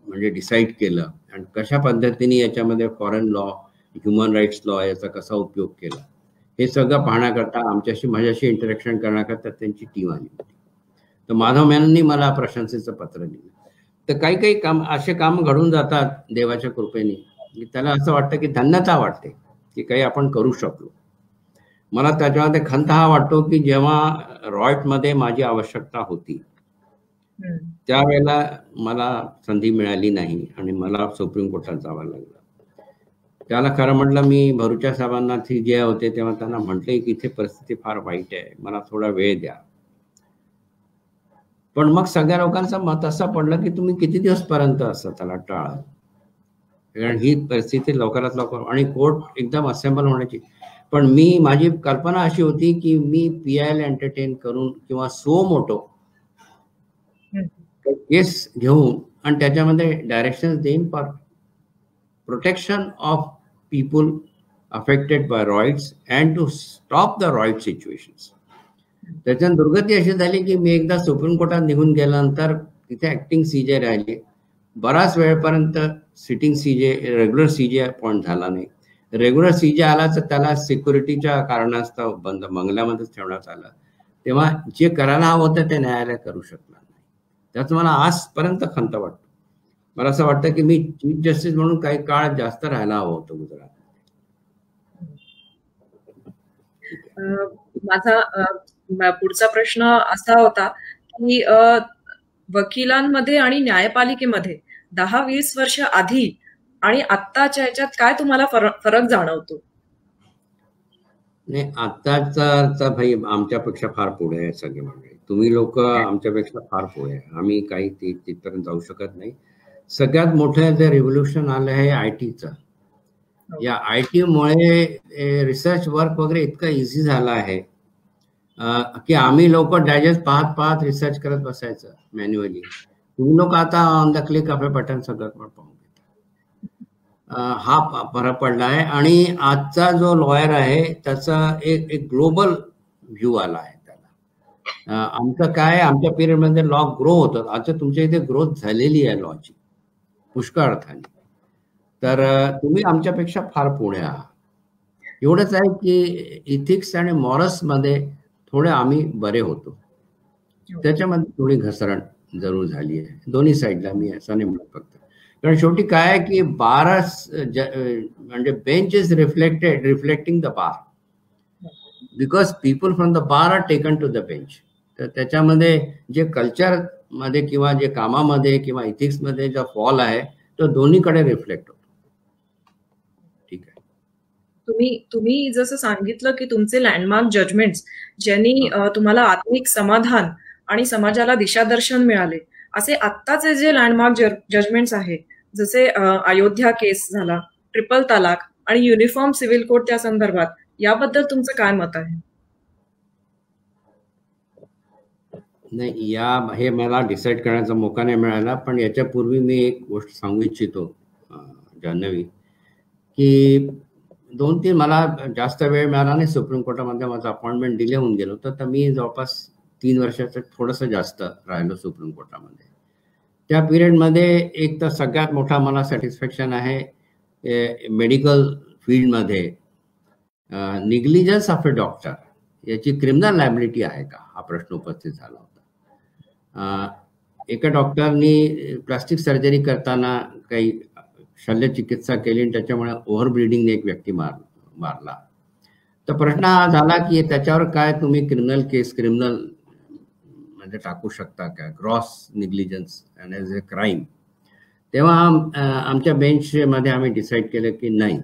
म्हणजे डिसाईड केलं आणि कशा पद्धतीने याच्यामध्ये foreign law, human rights law याचा कसा उपयोग केला, हे सगळं पाहण्याकरता माझ्याशी इंटरॅक्शन करण्याकरता त्यांची टीम आली होती. तर माधव मेनननी मला प्रशंसेचं पत्र लिहिलं. तर काही काही काम असे काम घडून जातात देवाच्या कृपेने, त्याला असं वाटतं की धन्यता वाटते की काही आपण करू शकलो. मला त्याच्यामध्ये खंत हा वाटतो की जेव्हा रॉयटमध्ये माझी आवश्यकता होती त्यावेळेला मला संधी मिळाली नाही आणि मला सुप्रीम कोर्टात जावं लागलं. त्याला खरं म्हटलं मी भरूचा साहेबांना जे होते तेव्हा त्यांना म्हटले की इथे परिस्थिती फार वाईट आहे, मला थोडा वेळ द्या. पण मग सगळ्या लोकांचं मत असं पडलं की तुम्ही किती दिवस पर्यंत असं त्याला टाळा, कारण ही परिस्थिती लवकरात लवकर आणि कोर्ट एकदम असेंबल होण्याची. पण माझी कल्पना अशी होती की मी PIL एंटरटेन करून किंवा सो मोठो केस घेऊन आणि त्याच्यामध्ये डायरेक्शन देईन for protection of people affected by riots and to stop the riot situations. त्याच्यात दुर्गती अशी झाली की मी एकदा सुप्रीम कोर्टात निघून गेल्यानंतर तिथे ऍक्टिंग CJ राहिले. बराच वेळपर्यंत sitting CJ regular CJ appoint झाला नाही रेग्युलर सीजे आला तर त्याला सिक्युरिटीच्या कारणास्तव बंद बंगल्यामध्येच ठेवण्यात आलं. तेव्हा जे करायला हवं होतं ते न्यायालय करू शकणार नाही. त्याच मला आजपर्यंत खंत वाटतो. मला असं वाटतं की मी चीफ जस्टिस म्हणून काही काळ जास्त राहायला हवं होतं गुजरात. माझा पुढचा प्रश्न असा होता की वकिलांमध्ये आणि न्यायपालिकेमध्ये 10-20 वर्ष आधी आणि आत्ताच्या ह्याच्यात काय तुम्हाला फरक जाणवतो? नाही, आत्ताचा भाई आमच्यापेक्षा फार पुढे आहे सगळे मंडळी. तुम्ही लोक आमच्यापेक्षा फार पुढे आहे. आम्ही काही तिथपर्यंत जाऊ शकत नाही. सगळ्यात मोठं जे रिव्होल्युशन आलं आहे आयटीचं. या आयटी मुळे रिसर्च वर्क वगैरे इतकं इझी झालं आहे की आम्ही लोक डायजेस्ट पाहत पाहत रिसर्च करत बसायचं मॅन्युअली. तुम्ही लोक आता on the click of a button सगळं पाहून घेता. हा फरक पडला आहे. आणि आजचा जो लॉयर आहे त्याचा एक ग्लोबल व्ह्यू आला आहे त्याला. आमचं काय आमच्या पिरियडमध्ये लॉ ग्रो होतं. आता तुमच्या इथे ग्रोथ झालेली आहे लॉची पुष्कळ अर्थाने. तर तुम्ही आमच्यापेक्षा फार पुढे आहात. एवढंच आहे की इथिक्स आणि मॉरल्स मध्ये थोडे आम्ही बरे होतो. त्याच्यामध्ये थोडी घसरण जरूर झाली आहे दोन्ही साईडला. मी असं नाही म्हणत फक्त. कारण शेवटी काय आहे की 12 म्हणजे bench is reflecting the bar because people from the bar are taken to the bench. तर त्याच्यामध्ये जे कल्चर मध्ये किंवा जे कामामध्ये किंवा इथिक्स मध्ये जो फॉल आहे तो दोन्हीकडे रिफ्लेक्ट होतो. ठीक आहे. तुम्ही जसं सांगितलं की तुमचे लँडमार्क जजमेंट्स ज्यांनी तुम्हाला आत्मिक समाधान आणि समाजाला दिशादर्शन मिळाले, असे आत्ताचे जे लँडमार्क जजमेंट्स आहे जसे अयोध्या केस झाला, ट्रिपल तलाक आणि युनिफॉर्म सिव्हिल कोड त्या संदर्भात, याबद्दल तुमचं काय मत आहे? नाही, हे मला डिसाईड करण्याचा मौका नाही मिळाला. पण याच्यापूर्वी मी एक गोष्ट सांगू इच्छितो जान्हवी, की 2-3 मला जास्त वेळ मिळाला नाही. सुप्रीम कोर्टामध्ये माझं अपॉइंटमेंट डिले होऊन गेलं होतं. तर मी जवळपास 3 वर्षाचं थोडंसं जास्त राहिलो सुप्रीम कोर्टामध्ये. त्या पिरियडमध्ये एक तर सगळ्यात मोठा मला सॅटिस्फॅक्शन आहे मेडिकल फील्डमध्ये निग्लिजन्स ऑफ अ डॉक्टर याची क्रिमिनल लायबिलिटी आहे का हा प्रश्न उपस्थित झाला होता. एका डॉक्टरनी प्लास्टिक सर्जरी करताना काही शल्यचिकित्सा केली आणि त्याच्यामुळे ओव्हर ब्लिडिंगने एक व्यक्ती मारला. तर प्रश्न हा झाला की त्याच्यावर काय तुम्ही क्रिमिनल म्हणजे टाकू शकता का, gross negligence and as a crime. तेव्हा आमच्या बेंचमध्ये आम्ही डिसाईड केलं की नाही,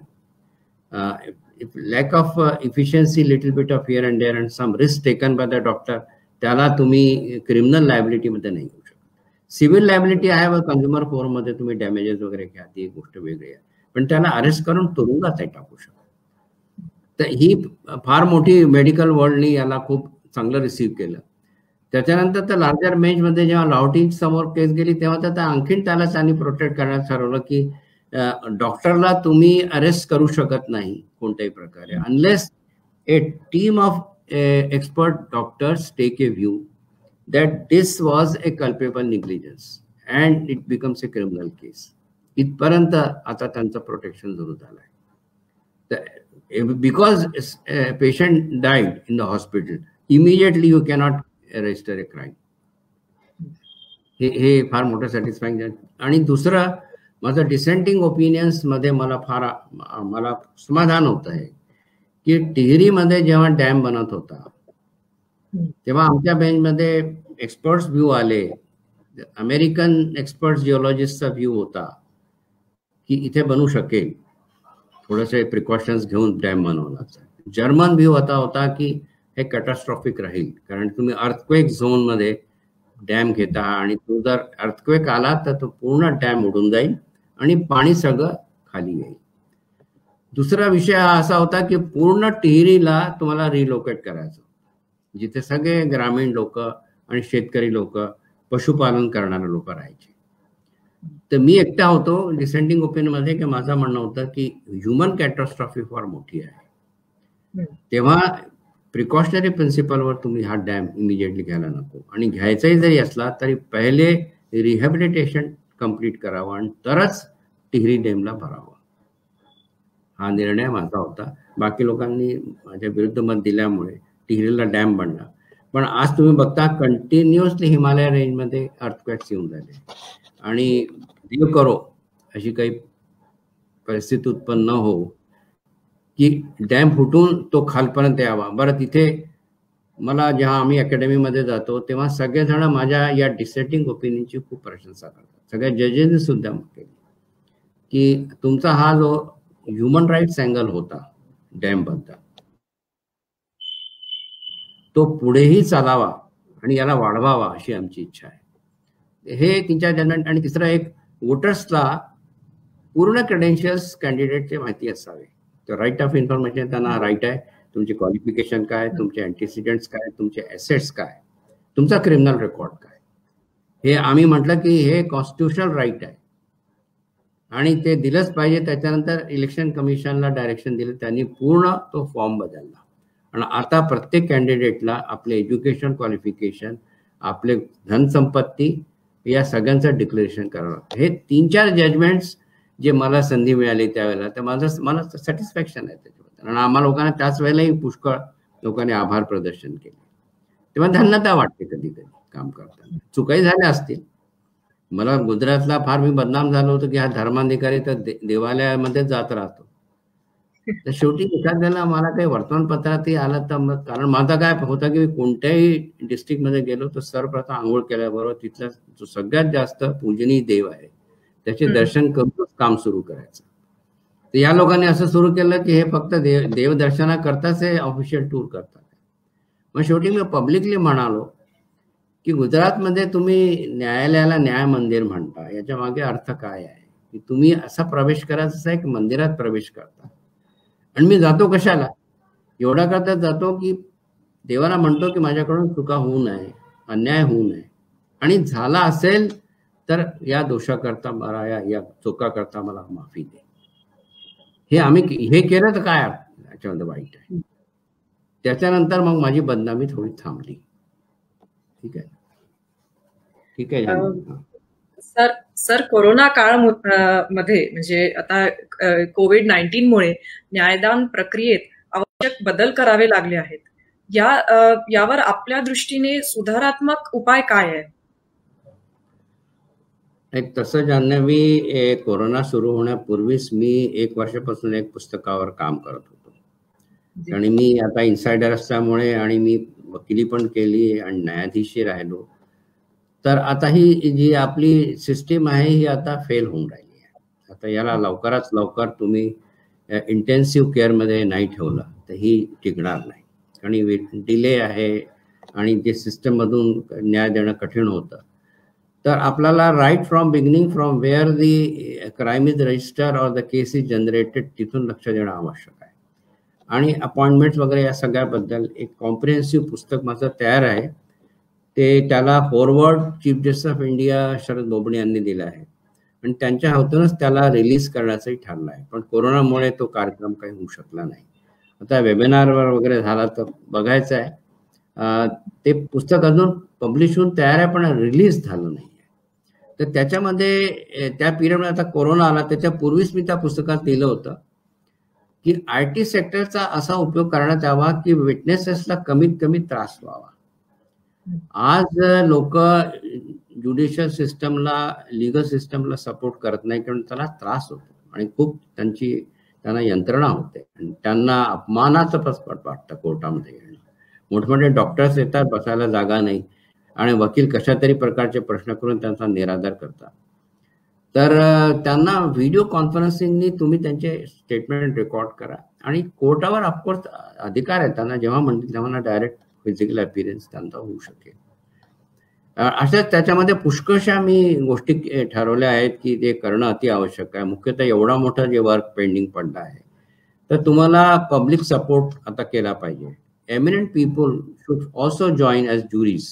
lack of efficiency, little bit of here and there and some risk taken by the doctor, त्याला तुम्ही क्रिमिनल लायबिलिटीमध्ये नाही घेऊ शकत. सिव्हिल लायबिलिटी आहे व कन्झ्युमर फोरमध्ये तुम्ही डॅमेजेस वगैरे घ्या, ती एक गोष्ट वेगळी आहे. पण त्याला अरेस्ट करून तुरुंगात नाही टाकू शकत. तर ही फार मोठी मेडिकल वर्ल्डनी याला खूप चांगलं रिसीव्ह केलं. त्याच्यानंतर तर लार्जर बेंचमध्ये जेव्हा लाहोटी समोर केस गेली तेव्हा तर आणखीन त्याला त्यांनी प्रोटेक्ट करण्यास ठरवलं की डॉक्टरला तुम्ही अरेस्ट करू शकत नाही कोणत्याही प्रकारे unless a team of expert doctors take a view that this was a culpable negligence and it becomes a criminal case. इथपर्यंत आता त्यांचं प्रोटेक्शन जरूर झालंय. Because patient died in the hospital immediately you cannot register A crime. हे फार मोठं satisfying आहे. आणि दुसरं माझं डिसेंटिंग ओपिनियन्स मध्ये मला समाधान होत आहे की टिहरीमध्ये जेव्हा डॅम बनत होता तेव्हा आमच्या बेंचमध्ये एक्सपर्ट्स व्ह्यू आले. अमेरिकन एक्सपर्ट जिओलॉजिस्टचा व्ह्यू होता की इथे बनू शकेल, थोडेसे प्रिकॉशन्स घेऊन डॅम बनवला. जर्मन व्ह्यू होता की हे कॅटास्ट्रॉफिक राहील कारण तुम्ही अर्थक्वेक झोनमध्ये डॅम घेता आणि तो जर अर्थक्वेक आला तर तो पूर्ण डॅम उडून जाईल आणि पाणी सगळं खाली येईल. दुसरा विषय हा असा होता की पूर्ण टिहरीला तुम्हाला रिलोकेट करायचं, जिथे सगळे ग्रामीण लोक आणि शेतकरी लोक, पशुपालन करणारे लोक राहायचे. तर मी एकटा होतो डिसेंडिंग ओपिनियन मध्ये की माझं म्हणणं होतं की ह्युमन कॅटास्ट्रॉफी फार मोठी आहे. तेव्हा प्रिकॉशनरी प्रिन्सिपलवर तुम्ही हा डॅम इमिजिएटली घ्यायला नको आणि घ्यायचाही जरी असला तरी पहिले रिहॅबिलिटेशन कम्प्लीट करावं आणि तरच टिहरी डॅमला भरावं. हा निर्णय माझा होता. बाकी लोकांनी माझ्या विरुद्ध मत दिल्यामुळे टिहरीला डॅम बनला. पण आज तुम्ही बघता कंटिन्युअसली हिमालय रेंजमध्ये अर्थक्वेक्स येऊन झाले आणि देव करो अशी काही परिस्थिती उत्पन्न न हो की डॅम फुटून तो खालपर्यंत यावा. बरं, तिथे मला जेव्हा आम्ही अकॅडमीमध्ये जातो तेव्हा सगळेजण माझ्या या डिसेंटिंग ओपिनियनची खूप प्रशंसा करतात. सगळ्या जजेसनी सुद्धा केली की तुमचा हा जो ह्युमन राईट्स अँगल होता डॅम बद्दल तो पुढेही चालावा आणि याला वाढवावा अशी आमची इच्छा आहे. हे तिच्या जजमेंट. आणि तिसरं एक, वोटर्सला पूर्ण क्रेडेन्शियल्स कॅन्डिडेटचे माहिती असावे. तर राईट ऑफ इन्फॉर्मेशन त्यांना राईट आहे. तुमचे क्वालिफिकेशन काय, तुमचे अँटीसिडेंट्स काय, तुमचे ॲसेट्स काय, तुमचा क्रिमिनल रेकॉर्ड काय, हे आम्ही म्हटलं की हे कॉन्स्टिट्युशनल राईट आहे आणि ते दिलंच पाहिजे. त्याच्यानंतर इलेक्शन कमिशनला डायरेक्शन दिलं, त्यांनी पूर्ण तो फॉर्म बदलला आणि आता प्रत्येक कॅन्डिडेटला आपले एज्युकेशन, क्वालिफिकेशन, आपले धनसंपत्ती या सगळ्यांचं डिक्लेरेशन करावं. हे 3-4 जजमेंट्स जे मला संधी मिळाली त्यावेळेला, तर मला सॅटिस्फॅक्शन आहे त्याच्याबद्दल. आणि आम्हाला लोकांना त्याच वेळेलाही पुष्कळ लोकांनी आभार प्रदर्शन केले. तेव्हा धन्यता वाटते कधी कधी काम करताना. चुकाही झाल्या असतील. मला गुजरातला फार मी बदनाम झालो होतो की हा धर्माधिकारी तर देवालयामध्ये जात राहतो. तर शेवटी एखाद्याला मला काही वर्तमानपत्रातही आलं तर मग, कारण माझा काय होता की कोणत्याही डिस्ट्रिक्टमध्ये गेलो तर सर्वप्रथम आंघोळ केल्याबरोबर तिथला जो सगळ्यात जास्त पूजनीय देव आहे त्याचे दर्शन करूनच काम सुरू करायचं. तर या लोकांनी असं सुरू केलं की हे फक्त देवदर्शनाकरताच हे ऑफिशियल टूर करतात. मग शेवटी मी पब्लिकली म्हणालो की गुजरातमध्ये तुम्ही न्यायालयाला न्याय मंदिर म्हणता, याच्या मागे अर्थ काय आहे की तुम्ही असा प्रवेश करायचा आहे की मंदिरात प्रवेश करता. आणि मी जातो कशाला, एवढा करता जातो की देवाला म्हणतो की माझ्याकडून चुका होऊ नये, अन्याय होऊ नये, आणि झाला असेल तर या दोषाकरता मला, या चुकाकरता मला माफी दे. हे आम्ही हे केलं तर काय याच्यामध्ये वाईट आहे. त्याच्यानंतर मग माझी बदनामी थोडी थांबली. ठीक आहे, ठीक आहे. सर, कोरोना काळ मध्ये म्हणजे आता कोविड-19 मुळे न्यायदान प्रक्रियेत आवश्यक बदल करावे लागले आहेत. यावर आपल्या दृष्टीने सुधारात्मक उपाय काय आहे? तसं जान्हवी, कोरोना सुरू होण्यापूर्वीच मी 1 वर्षापासून एक पुस्तकावर काम करत होतो. आणि मी आता इन्सायडर असल्यामुळे आणि मी वकिली पण केली आणि न्यायाधीशही राहिलो. तर आता ही जी आपली सिस्टीम आहे ही आता फेल होऊन राहिली आहे. आता याला लवकरात लवकर तुम्ही इंटेन्सिव्ह केअरमध्ये नाही ठेवलं तर ही टिकणार नाही. आणि डिले आहे आणि जे सिस्टममधून न्याय देणं कठीण होतं. तर आपल्याला right from beginning, from where the crime is register or the case is generated, तिथून लक्ष देणं आवश्यक आहे. आणि अपॉइंटमेंट्स वगैरे या सगळ्याबद्दल एक कॉम्प्रिहेन्सिव्ह पुस्तक माझं तयार आहे. ते त्याला forward chief justice of India Sharad Bobde यांनी दिलं आहे आणि त्यांच्या हातूनच त्याला रिलीज करण्याचंही ठरलं आहे. पण कोरोनामुळे तो कार्यक्रम काही होऊ शकला नाही. आता वेबिनारवर वगैरे झाला तर बघायचं आहे. ते पुस्तक अजून पब्लिश होऊन तयार आहे पण रिलीज झालं नाही. तर त्याच्यामध्ये त्या पिरियडमध्ये आता कोरोना आला त्याच्यापूर्वीच मी त्या पुस्तकात लिहिलं होतं की IT सेक्टरचा असा उपयोग करण्यात यावा की विटनेसेसला कमीत कमी त्रास व्हावा. आज लोक ज्युडिशियल सिस्टमला, लिगल सिस्टमला सपोर्ट करत नाही कारण त्याला त्रास होतो आणि खूप त्यांना यंत्रणा होते आणि त्यांना अपमानाचं प्रस्ताव वाटतं कोर्टामध्ये येणं. मोठमोठे डॉक्टर्स येतात, बसायला जागा नाही आणि वकील कशा तरी प्रकारचे प्रश्न करून त्यांचा निराधार करतात. तर त्यांना व्हिडिओ कॉन्फरन्सिंगनी तुम्ही त्यांचे स्टेटमेंट रेकॉर्ड करा आणि कोर्टावर ऑफकोर्स अधिकार आहे त्यांना, जेव्हा म्हणतील तेव्हा डायरेक्ट फिजिकल अपीअरन्स त्यांचा होऊ शकेल. अशाच त्याच्यामध्ये पुष्कळशा मी गोष्टी ठरवल्या आहेत की ते करणं अति आवश्यक आहे. मुख्यतः एवढा मोठा जे वर्क पेंडिंग पडलं आहे तर तुम्हाला पब्लिक सपोर्ट आता केला पाहिजे. Eminent people should also join as juries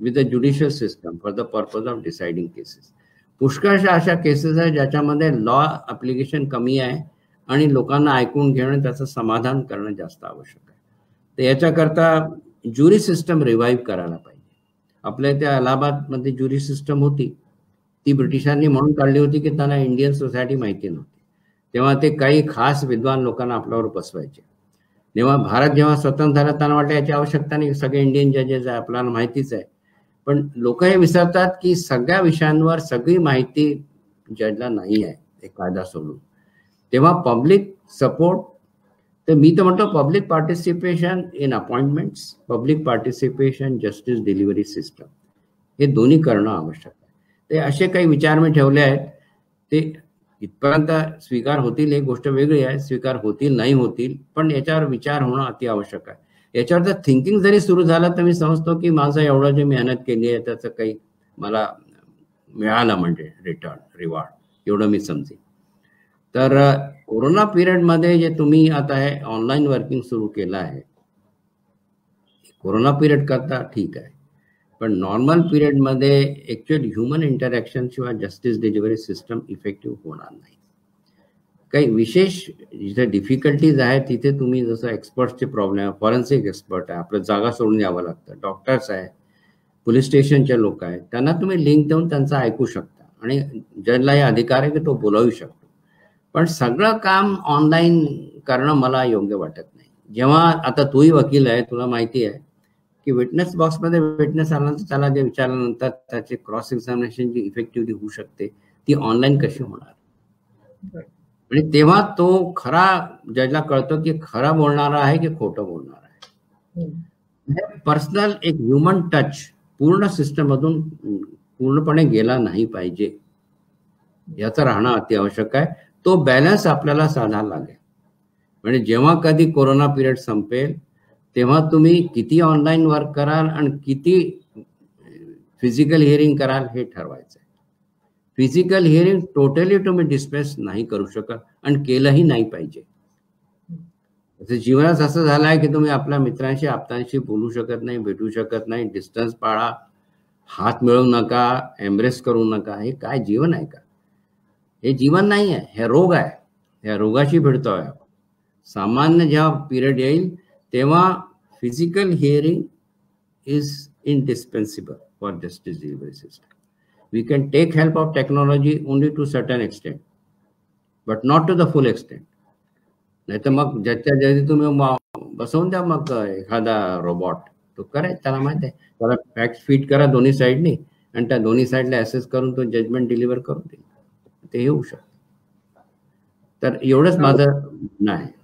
with the judicial system for the purpose of deciding cases. पुष्कळशा अशा केसेस आहेत ज्याच्यामध्ये लॉ ॲप्लिकेशन कमी आहे आणि लोकांना ऐकून घेणं, त्याचं समाधान करणं जास्त आवश्यक आहे. तर याच्याकरता ज्युरी सिस्टम रिवाईव्ह करायला पाहिजे. आपल्या त्या अलाहाबादमध्ये ज्युरी सिस्टम होती, ती ब्रिटिशांनी म्हणून काढली होती की त्यांना इंडियन सोसायटी माहिती नव्हती. तेव्हा ते काही खास विद्वान लोकांना आपल्यावर बसवायचे. जेव्हा स्वतंत्र झाला त्यांना वाटलं याची आवश्यकता नाही, सगळे इंडियन जजेस आहे, आपल्याला माहितीच आहे. पण लोक हे विसरतात की सगळ्या विषयांवर सगळी माहिती जजला नाही आहे, एक कायदा सोडून. तेव्हा पब्लिक सपोर्ट, तर मी तर म्हणतो public participation in appointments, public participation justice delivery system, हे दोन्ही करणं आवश्यक आहे. ते असे काही विचार मी ठेवले आहेत. ते इथपर्यंत स्वीकार होतील एक गोष्ट वेगळी आहे, स्वीकार होतील नाही होतील, पण याच्यावर विचार होणं अति आवश्यक आहे. याच्यावर जर थिंकिंग जरी सुरू झालं तर मी समजतो की माझं एवढं जे मेहनत केली आहे त्याचं काही मला मिळालं, म्हणजे रिवॉर्ड एवढं मी समजेन. तर कोरोना पिरियडमध्ये जे तुम्ही आता हे ऑनलाईन वर्किंग सुरू केलं आहे, कोरोना पिरियड करता ठीक आहे, पण नॉर्मल पिरियडमध्ये ॲक्च्युअल ह्युमन इंटरॅक्शन शिवाय जस्टिस डिलिव्हरी सिस्टम इफेक्टिव्ह होणार नाही. काही विशेष जिथे डिफिकल्टीज आहेत तिथे तुम्ही जसं एक्सपर्ट्सचे प्रॉब्लेम आहे, फॉरेन्सिक एक्सपर्ट आहे, आपलं जागा सोडून यावं लागतं, डॉक्टर्स आहे, पोलीस स्टेशनचे लोक आहेत, त्यांना तुम्ही लिंक देऊन त्यांचं ऐकू शकता आणि जजला हे अधिकार आहे की तो बोलावू शकतो. पण सगळं काम ऑनलाईन करणं मला योग्य वाटत नाही. जेव्हा आता तूही वकील आहे, तुला माहिती आहे की विटनेस बॉक्समध्ये विटनेस आल्यानंतर त्याला जे विचारल्यानंतर त्याची क्रॉस एक्झामिनेशन जी इफेक्टिव्हली होऊ शकते ती ऑनलाईन कशी होणार. आणि तेव्हा तो खरा जजला कळतो की खरा बोलणारा आहे की खोटं बोलणार आहे. पर्सनल एक ह्युमन टच पूर्ण सिस्टम मधून पूर्णपणे गेला नाही पाहिजे, याचं राहणं अति आवश्यक आहे. तो बॅलन्स आपल्याला साधायला लागेल. म्हणजे जेव्हा कधी कोरोना पिरियड संपेल तेव्हा तुम्ही किती ऑनलाईन वर्क कराल आणि किती फिजिकल हिअरिंग कराल हे ठरवायचं आहे. फिजिकल हिअरिंग टोटली तुम्ही डिस्पेस नाही करू शकत आणि केलंही नाही पाहिजे. जीवनात असं झालं आहे की तुम्ही आपल्या मित्रांशी आप्तांशी बोलू शकत नाही, भेटू शकत नाही, डिस्टन्स पाळा, हात मिळवू नका, एम्ब्रेस करू नका. हे काय जीवन आहे का? हे जीवन नाही आहे, हे रोग आहे. या रोगाशी भिडतोय. सामान्य जेव्हा पिरियड येईल तेव्हा physical hearing is indispensable for justice delivery system. We can take help of technology only to certain extent, but not to the full extent. नाही तर मग ज्याच्या जरी तुम्ही बसवून द्या मग एखादा रोबोट, तो करेल, त्याला माहिती आहे, त्याला फॅक्ट फीड करा दोन्ही साईडनी आणि त्या दोन्ही साईडला ऍसेस करून तो जजमेंट डिलिव्हर करून देईल. ते होऊ शकतं. तर एवढंच माझं म्हणणं आहे.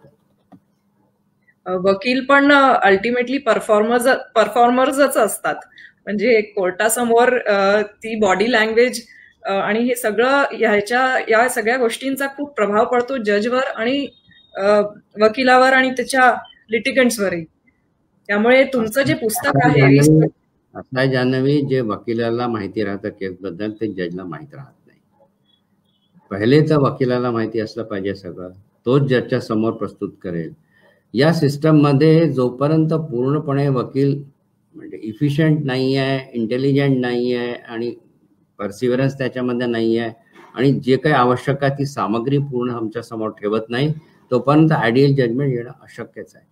वकील पण अल्टिमेटली परफॉर्मर्सच असतात. म्हणजे कोर्टासमोर ती बॉडी लँग्वेज आणि हे सगळं या सगळ्या गोष्टींचा खूप प्रभाव पडतो जजवर आणि वकिलावर आणि त्याच्या लिटिगंट्सवरही. त्यामुळे तुमचं जे पुस्तक आहे असं आहे जान्हवी, जे वकिलाला माहिती राहतं केसबद्दल ते जजला माहित राहत नाही. पहिले तर वकिलाला माहिती असलं पाहिजे सगळं, तोच जजच्या समोर प्रस्तुत करेल. या सिस्टम मध्ये जोपर्यंत पूर्णपणे वकील म्हणजे इफिशियंट नाही आहे, इंटेलिजंट नाही आहे आणि परसिव्हरन्स त्याच्यामध्ये नाही आहे आणि जे काही आवश्यक आहे ती सामग्री पूर्ण आमच्या समोर ठेवत नाही, तोपर्यंत आयडियल जजमेंट येणं अशक्यच आहे.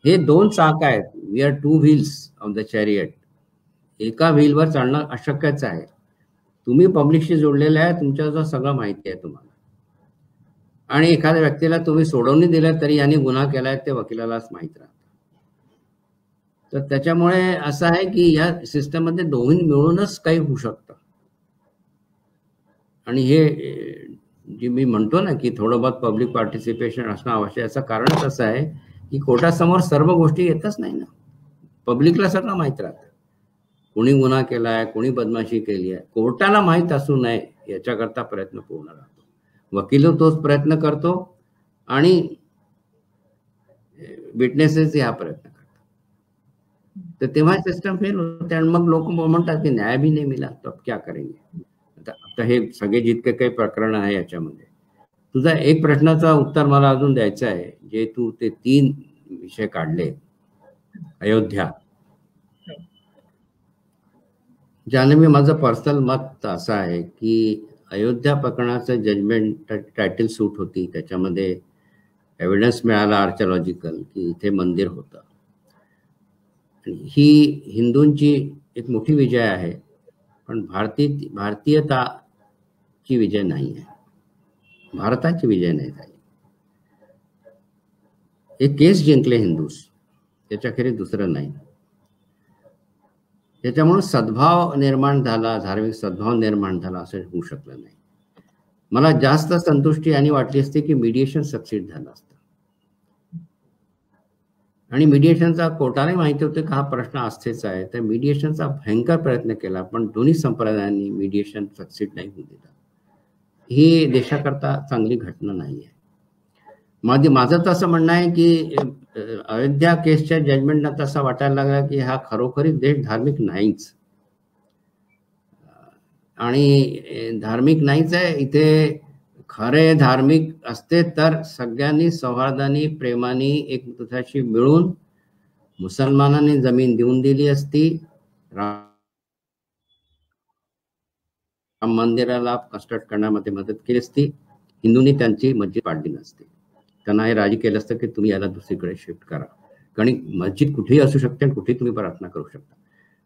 हे दोन चाक आहेत, we are two wheels of the chariot. एका व्हीलवर चालणं अशक्यच आहे. तुम्ही पब्लिकशी जोडलेले आहे, तुमच्याजवळ सगळं माहिती आहे तुम्हाला, आणि एखाद्या व्यक्तीला तुम्ही सोडवणी दिलं तरी यांनी गुन्हा केलाय ते वकिलालाच माहित राहतं. तर त्याच्यामुळे असं आहे की या सिस्टम मध्ये दोन्ही मिळूनच काही होऊ शकतं. आणि हे जे मी म्हणतो ना की थोडं बहुत पब्लिक पार्टिसिपेशन असणं आवश्यक, याचं कारणच असं आहे की कोर्टासमोर सर्व गोष्टी येतच नाही ना. पब्लिकला सगळं माहित राहतं, कोणी गुन्हा केलाय, कोणी बदमाशी केली आहे. कोर्टाला माहित असू नये याच्याकरता प्रयत्न पूर्ण राहतो. वकील तोच प्रयत्न करतो आणि विटनेसेस हा प्रयत्न करतात. तर तेव्हा सिस्टम फेल होते आणि मग लोक म्हणतात की न्याय भी नाही मिला तो अब क्या करेंगे. आता हे सगळे जितके काही प्रकरण आहे याच्यामध्ये तुझा एक प्रश्नाचा उत्तर मला अजून द्यायचं आहे, जे तू ते 3 विषय काढले. अयोध्या, जान्हवी, माझं पर्सनल मत असं आहे की अयोध्या प्रकरणाचं जजमेंट टायटल सूट होती, त्याच्यामध्ये एव्हिडन्स मिळाला आर्किओलॉजिकल की इथे मंदिर होतं. ही हिंदूंची एक मोठी विजय आहे, पण भारतीयताची विजय नाही आहे. भारताची विजय नाही झाली. एक केस जिंकले हिंदूस, त्याच्याखेरीज दुसरं नाही. त्याच्यामुळे सद्भाव निर्माण झाला, धार्मिक सद्भाव निर्माण झाला असं होऊ शकलं नाही. मला जास्त संतुष्टी आणि वाटली असते की मीडिएशन सक्सीड झालं असतं. आणि मीडिएशनचा कोर्टाने माहिती होते की हा प्रश्न आस्थेचा आहे, तर मीडिएशनचा भयंकर प्रयत्न केला, पण दोन्ही संप्रदायांनी मीडिएशन सक्सीड नाही होऊ दिलं. ही देशाकरता चांगली घटना नाही आहे. माझं तसं म्हणणं आहे की अयोध्या केसच्या जजमेंटनंतर असं वाटायला लागला की हा खरोखरीच देश धार्मिक नाहीच, आणि धार्मिक नाहीच आहे. इथे खरे धार्मिक असते तर सगळ्यांनी सौहार्दाने प्रेमाने एक दुसऱ्याशी मिळून मुसलमानांनी जमीन देऊन दिली असती, राम मंदिराला कन्स्ट्रक्ट करण्यामध्ये मदत केली असती, हिंदूंनी त्यांची मस्जिद पाडली नसती, त्यांना हे राजी केलं असतं की तुम्ही याला दुसरीकडे शिफ्ट करा, कारण मस्जिद कुठेही असू शकते आणि कुठेही तुम्ही प्रार्थना करू शकता.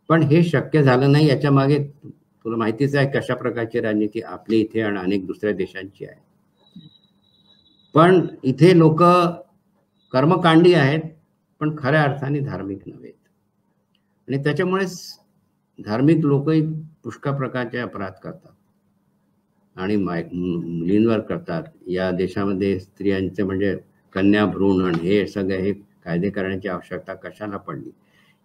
पण हे शक्य झालं नाही. याच्या मागे तुला माहितीच आहे कशा प्रकारची राजनीती आपली इथे आणि अनेक दुसऱ्या देशांची आहे. पण इथे लोक कर्मकांडी आहेत, पण खऱ्या अर्थाने धार्मिक नव्हेत, आणि त्याच्यामुळेच धार्मिक लोकही पुष्कळ प्रकारचे अपराध करतात आणि मुलींवर करतात. या देशामध्ये स्त्रियांचे म्हणजे कन्या भ्रूण हे सगळे हे कायदे करण्याची आवश्यकता कशाला पडली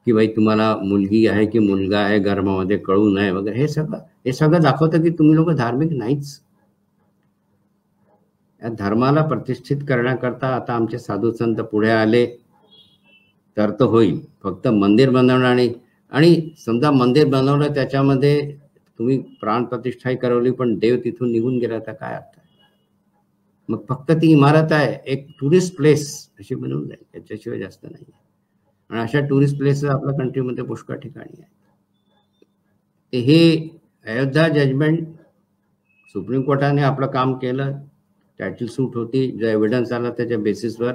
की बाई तुम्हाला मुलगी आहे की मुलगा आहे गर्भामध्ये कळू नये वगैरे, हे सगळं दाखवतं की तुम्ही लोक धार्मिक नाहीच. या धर्माला प्रतिष्ठित करण्याकरता आता आमचे साधू संत पुढे आले तर होईल. फक्त मंदिर बनवणं आणि समजा मंदिर बनवलं त्याच्यामध्ये तुम्ही प्राणप्रतिष्ठाही करवली पण देव तिथून निघून गेला तर काय अर्थ आहे? मग फक्त ती इमारत आहे, एक टुरिस्ट प्लेस अशी बनवून जाईल, त्याच्याशिवाय जास्त नाही. आणि अशा टुरिस्ट प्लेसेस आपल्या कंट्रीमध्ये पुष्कळ ठिकाणी आहेत. हे अयोध्या जजमेंट सुप्रीम कोर्टाने आपलं काम केलं, टायटल सूट होती, जो एव्हिडन्स आला त्याच्या बेसिसवर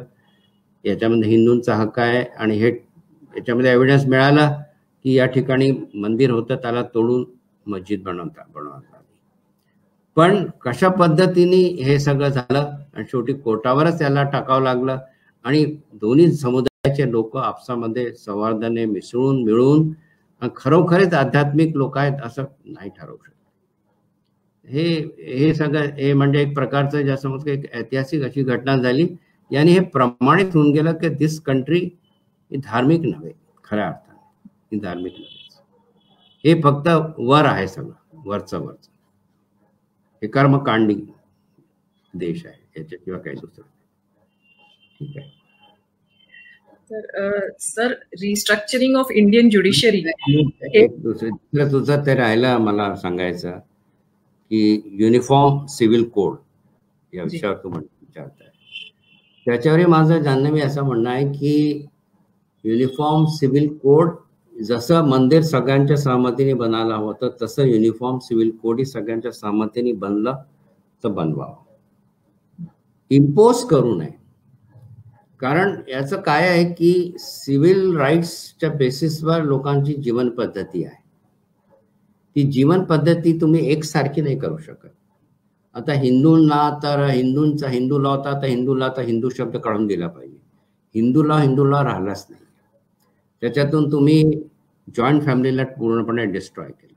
याच्यामध्ये हिंदूंचा हक्क आहे, आणि हे याच्यामध्ये एव्हिडन्स मिळाला की या ठिकाणी मंदिर होतं त्याला तोडून मस्जिद बनवण्यात आली. पण कशा पद्धतीने हे सगळं झालं आणि शेवटी कोर्टावरच याला टाकावं लागलं, आणि दोन्ही समुदायाचे लोक आपसामध्ये सौहार्दाने मिळून खरोखरच आध्यात्मिक लोक आहेत असं नाही ठरवू शकत. हे सगळं हे म्हणजे एक प्रकारचं ज्या समज एक ऐतिहासिक अशी घटना झाली, याने हे प्रमाणित होऊन गेलं की दिस कंट्री ही धार्मिक नव्हे, खऱ्या अर्थाने ही धार्मिक नव्हे. हे फक्त वर आहे, सगळं वरचं. हे कर्मकांडी देश आहे, याच्याशिवाय काही दुसरं. ठीक आहे. तर sir, restructuring of Indian judiciary दुसरं तुझं ते राहिलं मला सांगायचं की युनिफॉर्म सिव्हिल कोड या विषयावर तू विचारताय. त्याच्यावरही माझं जाणणं मी असं म्हणणं आहे की युनिफॉर्म सिव्हिल कोड जसं मंदिर सगळ्यांच्या सहमतीने बनायला हवं होतं, तसं युनिफॉर्म सिव्हिल कोडही सगळ्यांच्या सहमतीने बनलं तर बनवावं, इम्पोज करू नये. कारण याचं काय आहे की सिव्हिल राईट्सच्या बेसिसवर लोकांची जीवन पद्धती आहे. ती जीवन पद्धती तुम्ही एकसारखी नाही करू शकत. आता हिंदूंना तर हिंदू लॉ होता तर हिंदूला तर हिंदू शब्द काढून दिला पाहिजे. हिंदू लॉ राहिलाच नाही. त्याच्यातून तुम्ही जॉईंट फॅमिलीला पूर्णपणे डिस्ट्रॉय केलं.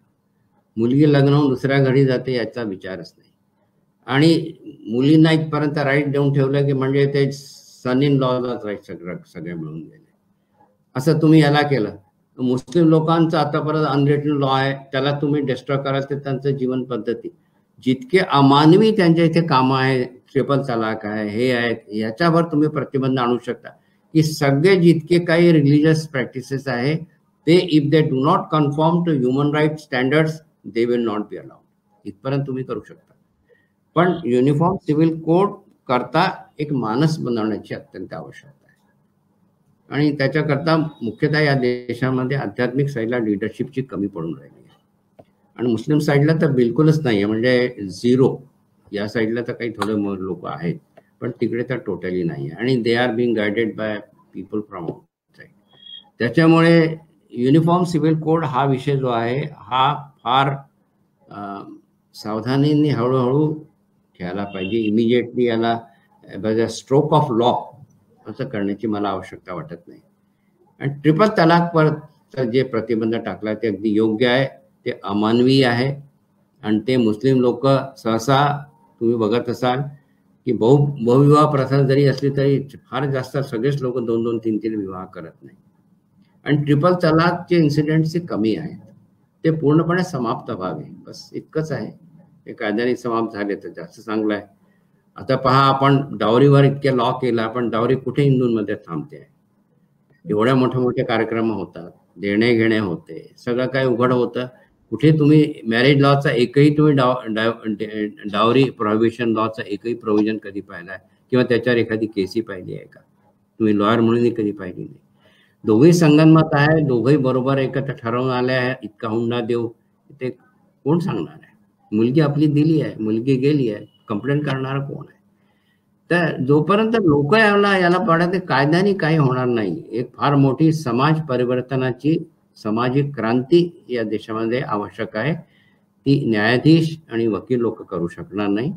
मुलगी लग्न होऊन दुसऱ्या घरी जाते याचा विचारच नाही, आणि मुलींना इथपर्यंत राईट देऊन ठेवलं की म्हणजे ते सन इन लॉलाच राईट सगळे मिळून गेले. असं तुम्ही याला केलं. मुस्लिम लोकांचं आतापर्यंत अनरिटन लॉ आहे, त्याला तुम्ही डिस्ट्रॉय कराल तर त्यांचं जीवन पद्धती जितके अमानवी त्यांच्या इथे कामं आहे, ट्रिपल तलाक आहे, हे आहेत, याच्यावर तुम्ही प्रतिबंध आणू शकता की सगळे जितके काही रिलिजियस प्रॅक्टिसेस आहे ते if they do not conform to human right standards they will not be allowed. इथपर्यंत तुम्ही करू शकता. पण युनिफॉर्म सिव्हिल कोड करता एक मानस बनवण्याची अत्यंत आवश्यकता आहे, आणि त्याच्याकरता मुख्यतः या देशामध्ये आध्यात्मिक साईडला लिडरशिपची कमी पडून राहिली आहे, आणि मुस्लिम साईडला तर बिलकुलच नाही आहे, म्हणजे झिरो. या साईडला तर काही थोडे लोक आहेत, पण तिकडे तर टोटली नाही आहे, आणि they are being guided by people from outside. त्याच्यामुळे युनिफॉर्म सिव्हिल कोड हा विषय जो आहे हा फार सावधानीने हळूहळू घ्यायला पाहिजे. इमिजिएटली याला स्ट्रोक ऑफ लॉ असं करण्याची मला आवश्यकता वाटत नाही. आणि ट्रिपल तलाकवर जे प्रतिबंध टाकला ते अगदी योग्य आहे, ते अमानवी आहे. आणि ते मुस्लिम लोक सहसा तुम्ही बघत असाल की बहुविवाह प्रथा जरी असली तरी फार जास्त सगळेच लोक 2-2, 3-3 विवाह करत नाही. आणि ट्रिपल तलाकचे इन्सिडेंट्स कमी आहेत. ते पूर्णपणे समाप्त व्हावे, बस इतकंच आहे. ते कायद्याने समाप्त झाले तर जास्त चांगलं आहे. आता पहा, आपण डावरीवर इतके लॉ केला, पण डावरी कुठे हिंदूंमध्ये थांबते आहे? एवढ्या मोठे मोठे कार्यक्रम होतात, देणे घेणे होते, सगळं काय उघड होतं. कुठे तुम्ही मॅरेज लॉचा एकही तुम्ही डावरी प्रोहिबिशन लॉचा एकही प्रोव्हिजन कधी पाहिलाय किंवा त्याच्यावर एखादी केसी पाहिली आहे का? तुम्ही लॉयर म्हणूनही कधी पाहिली नाही. दोघही संगनमत आहे, दोघही बरोबर एकत्र ठरवून आले आहे इतका हुंडा देऊ, ते कोण सांगणार आहे? मुलगी आपली दिली आहे, मुलगी गेली आहे, कंप्लेंट करणारा कोण आहे? तर जोपर्यंत लोक याला पडत कायद्याने काही होणार नाही. एक फार मोठी समाज परिवर्तनाची सामाजिक क्रांती या देशामध्ये आवश्यक आहे. ती न्यायाधीश आणि वकील लोक करू शकणार नाही.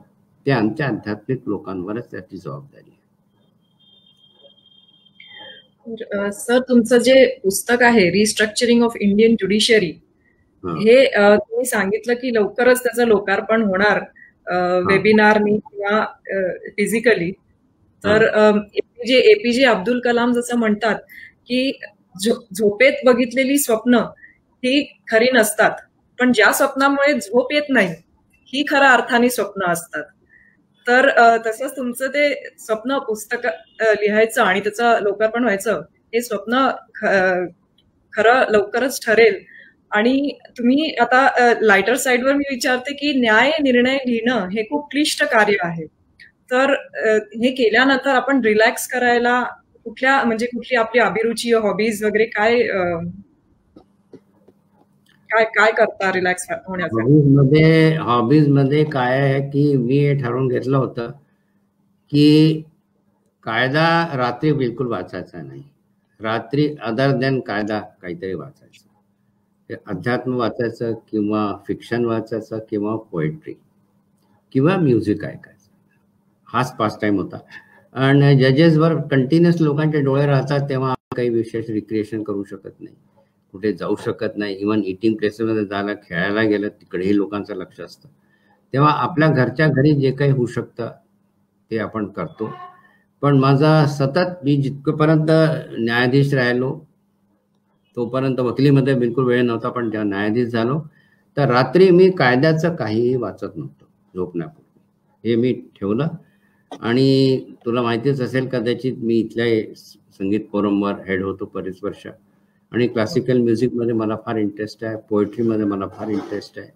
ते आमच्या आध्यात्मिक लोकांवरच त्याची जबाबदारी आहे. सर, तुमचं जे पुस्तक आहे रिस्ट्रक्चरिंग ऑफ इंडियन ज्युडिशियरी, हे तुम्ही सांगितलं की लवकरच त्याचं लोकार्पण होणार वेबिनारनी किंवा फिजिकली. तर एपीजे अब्दुल कलाम जसं म्हणतात की झोपेत बघितलेली स्वप्न ही खरी नसतात, पण ज्या स्वप्नामुळे झोप येत नाही ही खऱ्या अर्थाने स्वप्न असतात. तर तसंच तुमचं ते स्वप्न पुस्तक लिहायचं आणि त्याचं लोकार्पण व्हायचं, हे स्वप्न खरं लवकरच ठरेल. आणि तुम्ही आता लायटर साईडवर मी विचारते की न्याय निर्णय लिहिणं हे खूप क्लिष्ट कार्य आहे. तर हे केल्यानंतर आपण रिलॅक्स करायला कुठली आपली अभिरुची, हॉबीज वगैरे काय काय करता रिलॅक्स होण्यासाठी? हॉबीज मध्ये काय आहे की मी हे ठरवून घेतलं होतं की कायदा रात्री बिलकुल वाचायचा नाही. रात्री अदर देन कायदा काहीतरी वाचायचं. अध्यात्म वाचायचं किंवा फिक्शन वाचायचं किंवा पोएट्री किंवा म्युझिक ऐकायचं. हाच पास टाइम होता. आणि जजेसवर कंटिन्युअस लोकांचे डोळे राहतात तेव्हा काही विशेष रिक्रिएशन करू शकत नाही, कुठे जाऊ शकत नाही. इव्हन इटिंग प्लेसेसमध्ये जायला, खेळायला गेलं तिकडेही लोकांचं लक्ष असतं. तेव्हा आपल्या घरच्या घरी जे काही होऊ शकतं ते आपण करतो. पण माझा सतत मी जितकंपर्यंत न्यायाधीश राहिलो तोपर्यंत वकिलीमध्ये बिलकुल वेळ नव्हता, पण जेव्हा न्यायाधीश झालो तर रात्री मी कायद्याचं काहीही वाचत नव्हतो झोपण्यापूर्वी. हे मी ठेवलं. आणि तुला माहितीच असेल कदाचित मी इथल्या संगीत फोरमवर हेड होतो बरेच वर्ष. आणि क्लासिकल म्युझिकमध्ये मला फार इंटरेस्ट आहे, पोएट्रीमध्ये मला फार इंटरेस्ट आहे.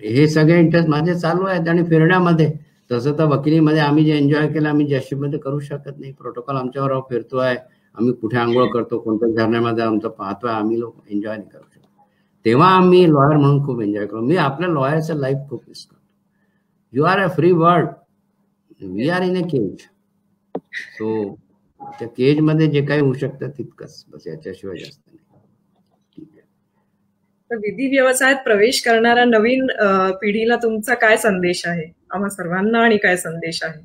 हे सगळे इंटरेस्ट माझे चालू आहेत. आणि फिरण्यामध्ये तसं तर वकिलीमध्ये आम्ही जे एन्जॉय केलं आम्ही जशीमध्ये करू शकत नाही. प्रोटोकॉल आमच्यावर फिरतोय, आम्ही कुठे आंघोळ करतो, कोणत्या झरण्यामध्ये आमचं पाहतोय, आम्ही लोक एन्जॉय नाही करू शकतो. तेव्हा आम्ही लॉयर म्हणून खूप एन्जॉय करतो. मी आपल्या लॉयरचं लाईफ खूप मिस करतो. You are a free world, we are in a cage. So त्या केज मध्ये जे काही होऊ शकतं तितकंच, बस, याच्याशिवाय जास्त नाही. ठीक आहे. तर विधी व्यवसायात प्रवेश करणाऱ्या नवीन पिढीला तुमचा काय संदेश आहे? आम्हा सर्वांना आणि काय संदेश आहे?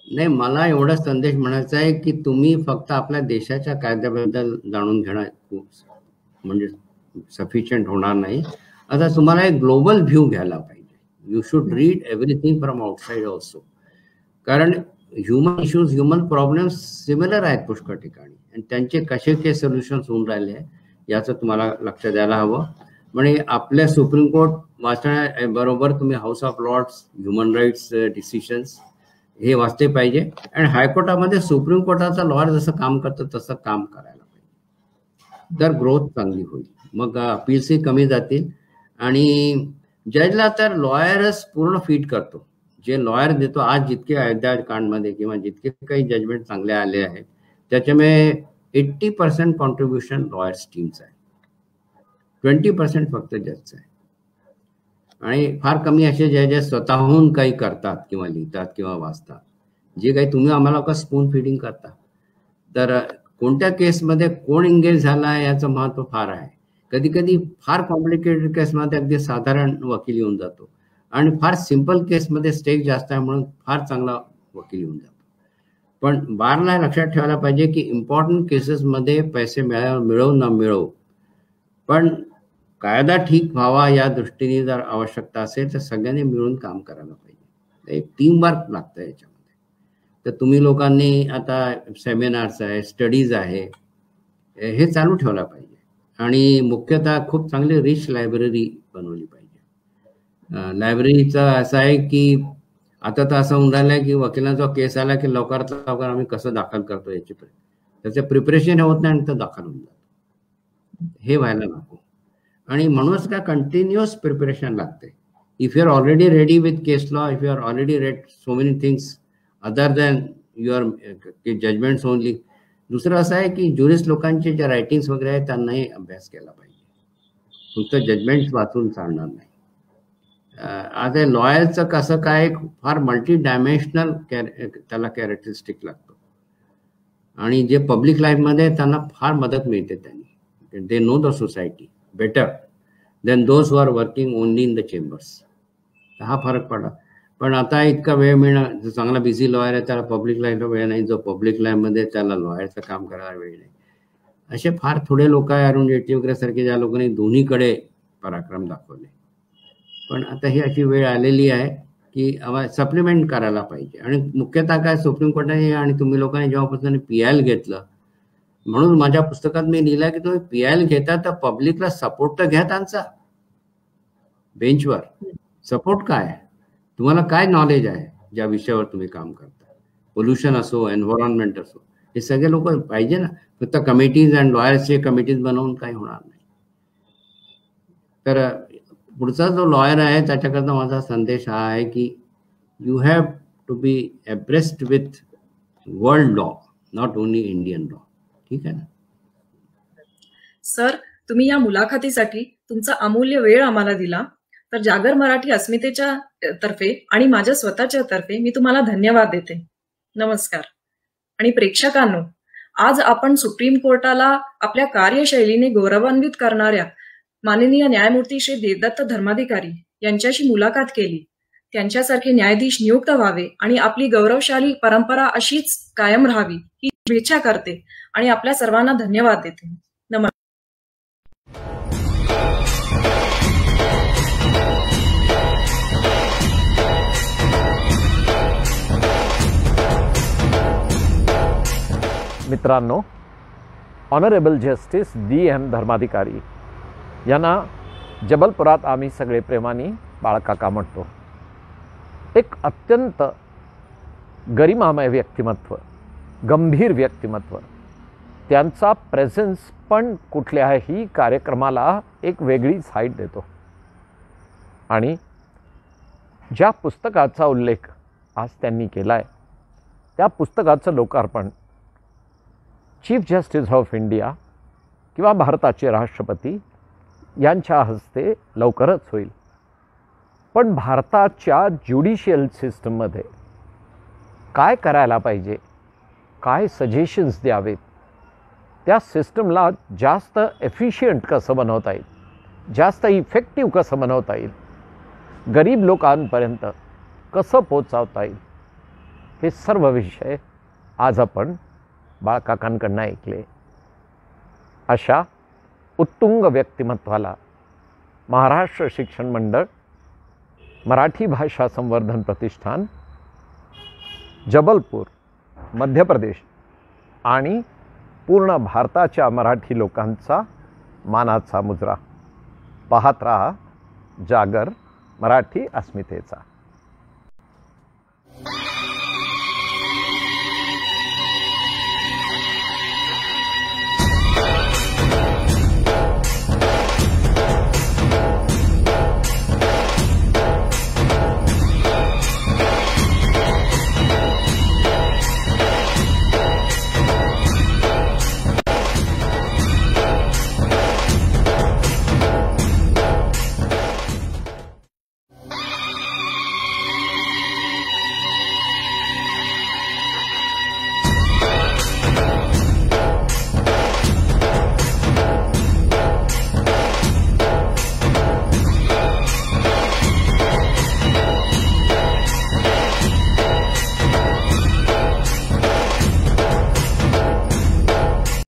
नाही, मला एवढा संदेश म्हणायचा आहे की तुम्ही फक्त आपल्या देशाच्या कायद्याबद्दल जाणून घेणं खूप म्हणजे सफिशियंट होणार नाही. आता तुम्हाला एक ग्लोबल व्ह्यू घ्यायला पाहिजे. You should read everything from outside also. कारण human issues, human problems similar आहेत पुष्कळ ठिकाणी आणि त्यांचे कसे सोल्युशन्स होऊन राहिले याचं तुम्हाला लक्ष द्यायला हवं. म्हणजे आपल्या सुप्रीम कोर्ट वाचण्याबरोबर तुम्ही House of Lords, human rights decisions हे वाचले पाहिजे. आणि हायकोर्टामध्ये सुप्रीम कोर्टाचा लॉयर जसं काम करतं तसं काम करायला पाहिजे. तर ग्रोथ चांगली होईल. मग अपील्सही कमी जातील. आणि जजला तर लॉयरच पूर्ण फिट करतो. जे लॉयर देतो, आज जितके अयोध्या कांडमध्ये किंवा जितके काही जजमेंट चांगले आले आहेत त्याच्यामुळे 80% कॉन्ट्रीब्युशन लॉयर्स टीमचं आहे, 20% फक्त जजचं आहे. आणि फार कमी असे जजेस स्वतःहून काही करतात किंवा लिहितात किंवा वाचतात. जे काही तुम्ही आम्हाला का स्पून फिडिंग करता. तर कोणत्या केसमध्ये कोण एंगेज झाला आहे याचं महत्त्व फार आहे. कधी कधी फार कॉम्प्लिकेटेड केसमध्ये अगदी साधारण वकील येऊन जातो आणि फार सिंपल केसमध्ये स्टेक जास्त आहे म्हणून फार चांगला वकील येऊन जातो. पण बारला लक्षात ठेवायला पाहिजे की इम्पॉर्टंट केसेसमध्ये पैसे मिळो न मिळो, पण कायदा ठीक व्हावा या दृष्टीने जर आवश्यकता असेल तर सगळ्यांनी मिळून काम करायला पाहिजे. एक टीम वर्क लागतं याच्यामध्ये. तर तुम्ही लोकांनी आता सेमिनार्स आहे, स्टडीज आहे, हे चालू ठेवला पाहिजे आणि मुख्यतः खूप चांगली रिच लायब्ररी बनवली पाहिजे. लायब्ररीचं असं आहे की आता तर असं होऊन राहिलं की वकिलांचा केस आला की लवकरात लवकर आम्ही कसं दाखल करतो याची त्याचं प्रिपरेशन होत नाही आणि तर दाखल होऊन जातं. हे व्हायला नको. आणि म्हणूनच काय कंटिन्युअस प्रिपरेशन लागते. If you are already ready with case law, if you are already read so many things other than your judgments only. दुसरं असं आहे की ज्युरिस्ट लोकांचे जे रायटिंग्स वगैरे आहेत त्यांनाही अभ्यास केला पाहिजे. फक्त जजमेंट्स वाचून चालणार नाही. आता लॉयरचं कसं काय फार मल्टी डायमेन्शनल त्याला कॅरेक्टरिस्टिक लागतो आणि जे पब्लिक लाईफमध्ये त्यांना फार मदत मिळते. त्यांनी they know the society better than those who are working only in the chambers. हा फरक पडला. पण आता इतका वेळ मिळणं, जो चांगला बिझी लॉयर आहे त्याला पब्लिक लाईफला वेळ नाही, जो पब्लिक लाईफमध्ये त्याला लॉयरचं काम करायला वेळ नाही. असे फार थोडे लोक आहे, अरुण जेटली वगैरे सारखे, ज्या लोकांनी दोन्हीकडे पराक्रम दाखवले. पण आता ही अशी वेळ आलेली आहे की आम्हाला सप्लिमेंट करायला पाहिजे. आणि मुख्यतः काय सुप्रीम कोर्टाने आणि तुम्ही लोकांनी जेव्हापासून PIL घेतलं, म्हणून माझ्या पुस्तकात मी लिहिलं की तुम्ही PIL घेता तर पब्लिकला सपोर्ट तर घ्या त्यांचा. बेंचवर सपोर्ट काय आहे, तुम्हाला काय नॉलेज आहे ज्या विषयावर तुम्ही काम करता, पोल्युशन असो, एन्व्हायरमेंट असो, हे सगळे लोक पाहिजे ना. फक्त कमिटीज अँड लॉयर्सचे कमिटीज बनवून काही होणार नाही. तर पुढचा जो लॉयर आहे त्याच्याकरता माझा संदेश हा आहे की you have to be abreast with world law, not only Indian law. ठीक आहे ना सर? तुम्ही या मुलाखतीसाठी तुमचा अमूल्य वेळ आम्हाला दिला, तर जागर मराठी अस्मितेच्या तर्फे आणि माझ्या स्वतःच्या तर्फे मी तुम्हाला धन्यवाद देते. नमस्कार. आणि प्रेक्षकांनो, आज आपण सुप्रीम कोर्टाला आपल्या कार्यशैलीने गौरवान्वित करणाऱ्या माननीय न्यायमूर्ती श्री देवदत्त धर्माधिकारी यांच्याशी मुलाखत केली. त्यांच्यासारखे न्यायाधीश नियुक्त व्हावे आणि आपली गौरवशाली परंपरा अशीच कायम राहावी ही शुभेच्छा करते आणि आपल्या सर्वांना धन्यवाद देते. नमस्कार. मित्रांनो, ऑनरेबल जस्टिस DM धर्माधिकारी यांना जबलपुरात आम्ही सगळे प्रेमाने बाळकाका म्हणतो. एक अत्यंत गरिमामय व्यक्तिमत्व, गंभीर व्यक्तिमत्व. त्यांचा प्रेझेन्स पण कुठल्याही कार्यक्रमाला एक वेगळीच हाईट देतो. आणि ज्या पुस्तकाचा उल्लेख आज त्यांनी केला आहे त्या पुस्तकाचं लोकार्पण चीफ जस्टिस ऑफ इंडिया किंवा भारताचे राष्ट्रपती यांच्या हस्ते लवकरच होईल. पण भारताच्या ज्युडिशियल सिस्टममध्ये काय करायला पाहिजे, काय सजेशन्स द्यावेत, त्या सिस्टमला जास्त एफिशियंट कसं बनवता येईल, जास्त इफेक्टिव्ह कसं बनवता येईल, गरीब लोकांपर्यंत कसं पोचवता येईल, हे सर्व विषय आज आपण बाळकाकांकडून ऐकले. अशा उत्तुंग व्यक्तिमत्वाला महाराष्ट्र शिक्षण मंडळ, मराठी भाषा संवर्धन प्रतिष्ठान, जबलपूर, मध्य प्रदेश आणि पूर्ण भारताच्या मराठी लोकांचा मानाचा मुजरा. पाहत रहा जागर मराठी अस्मितेचा.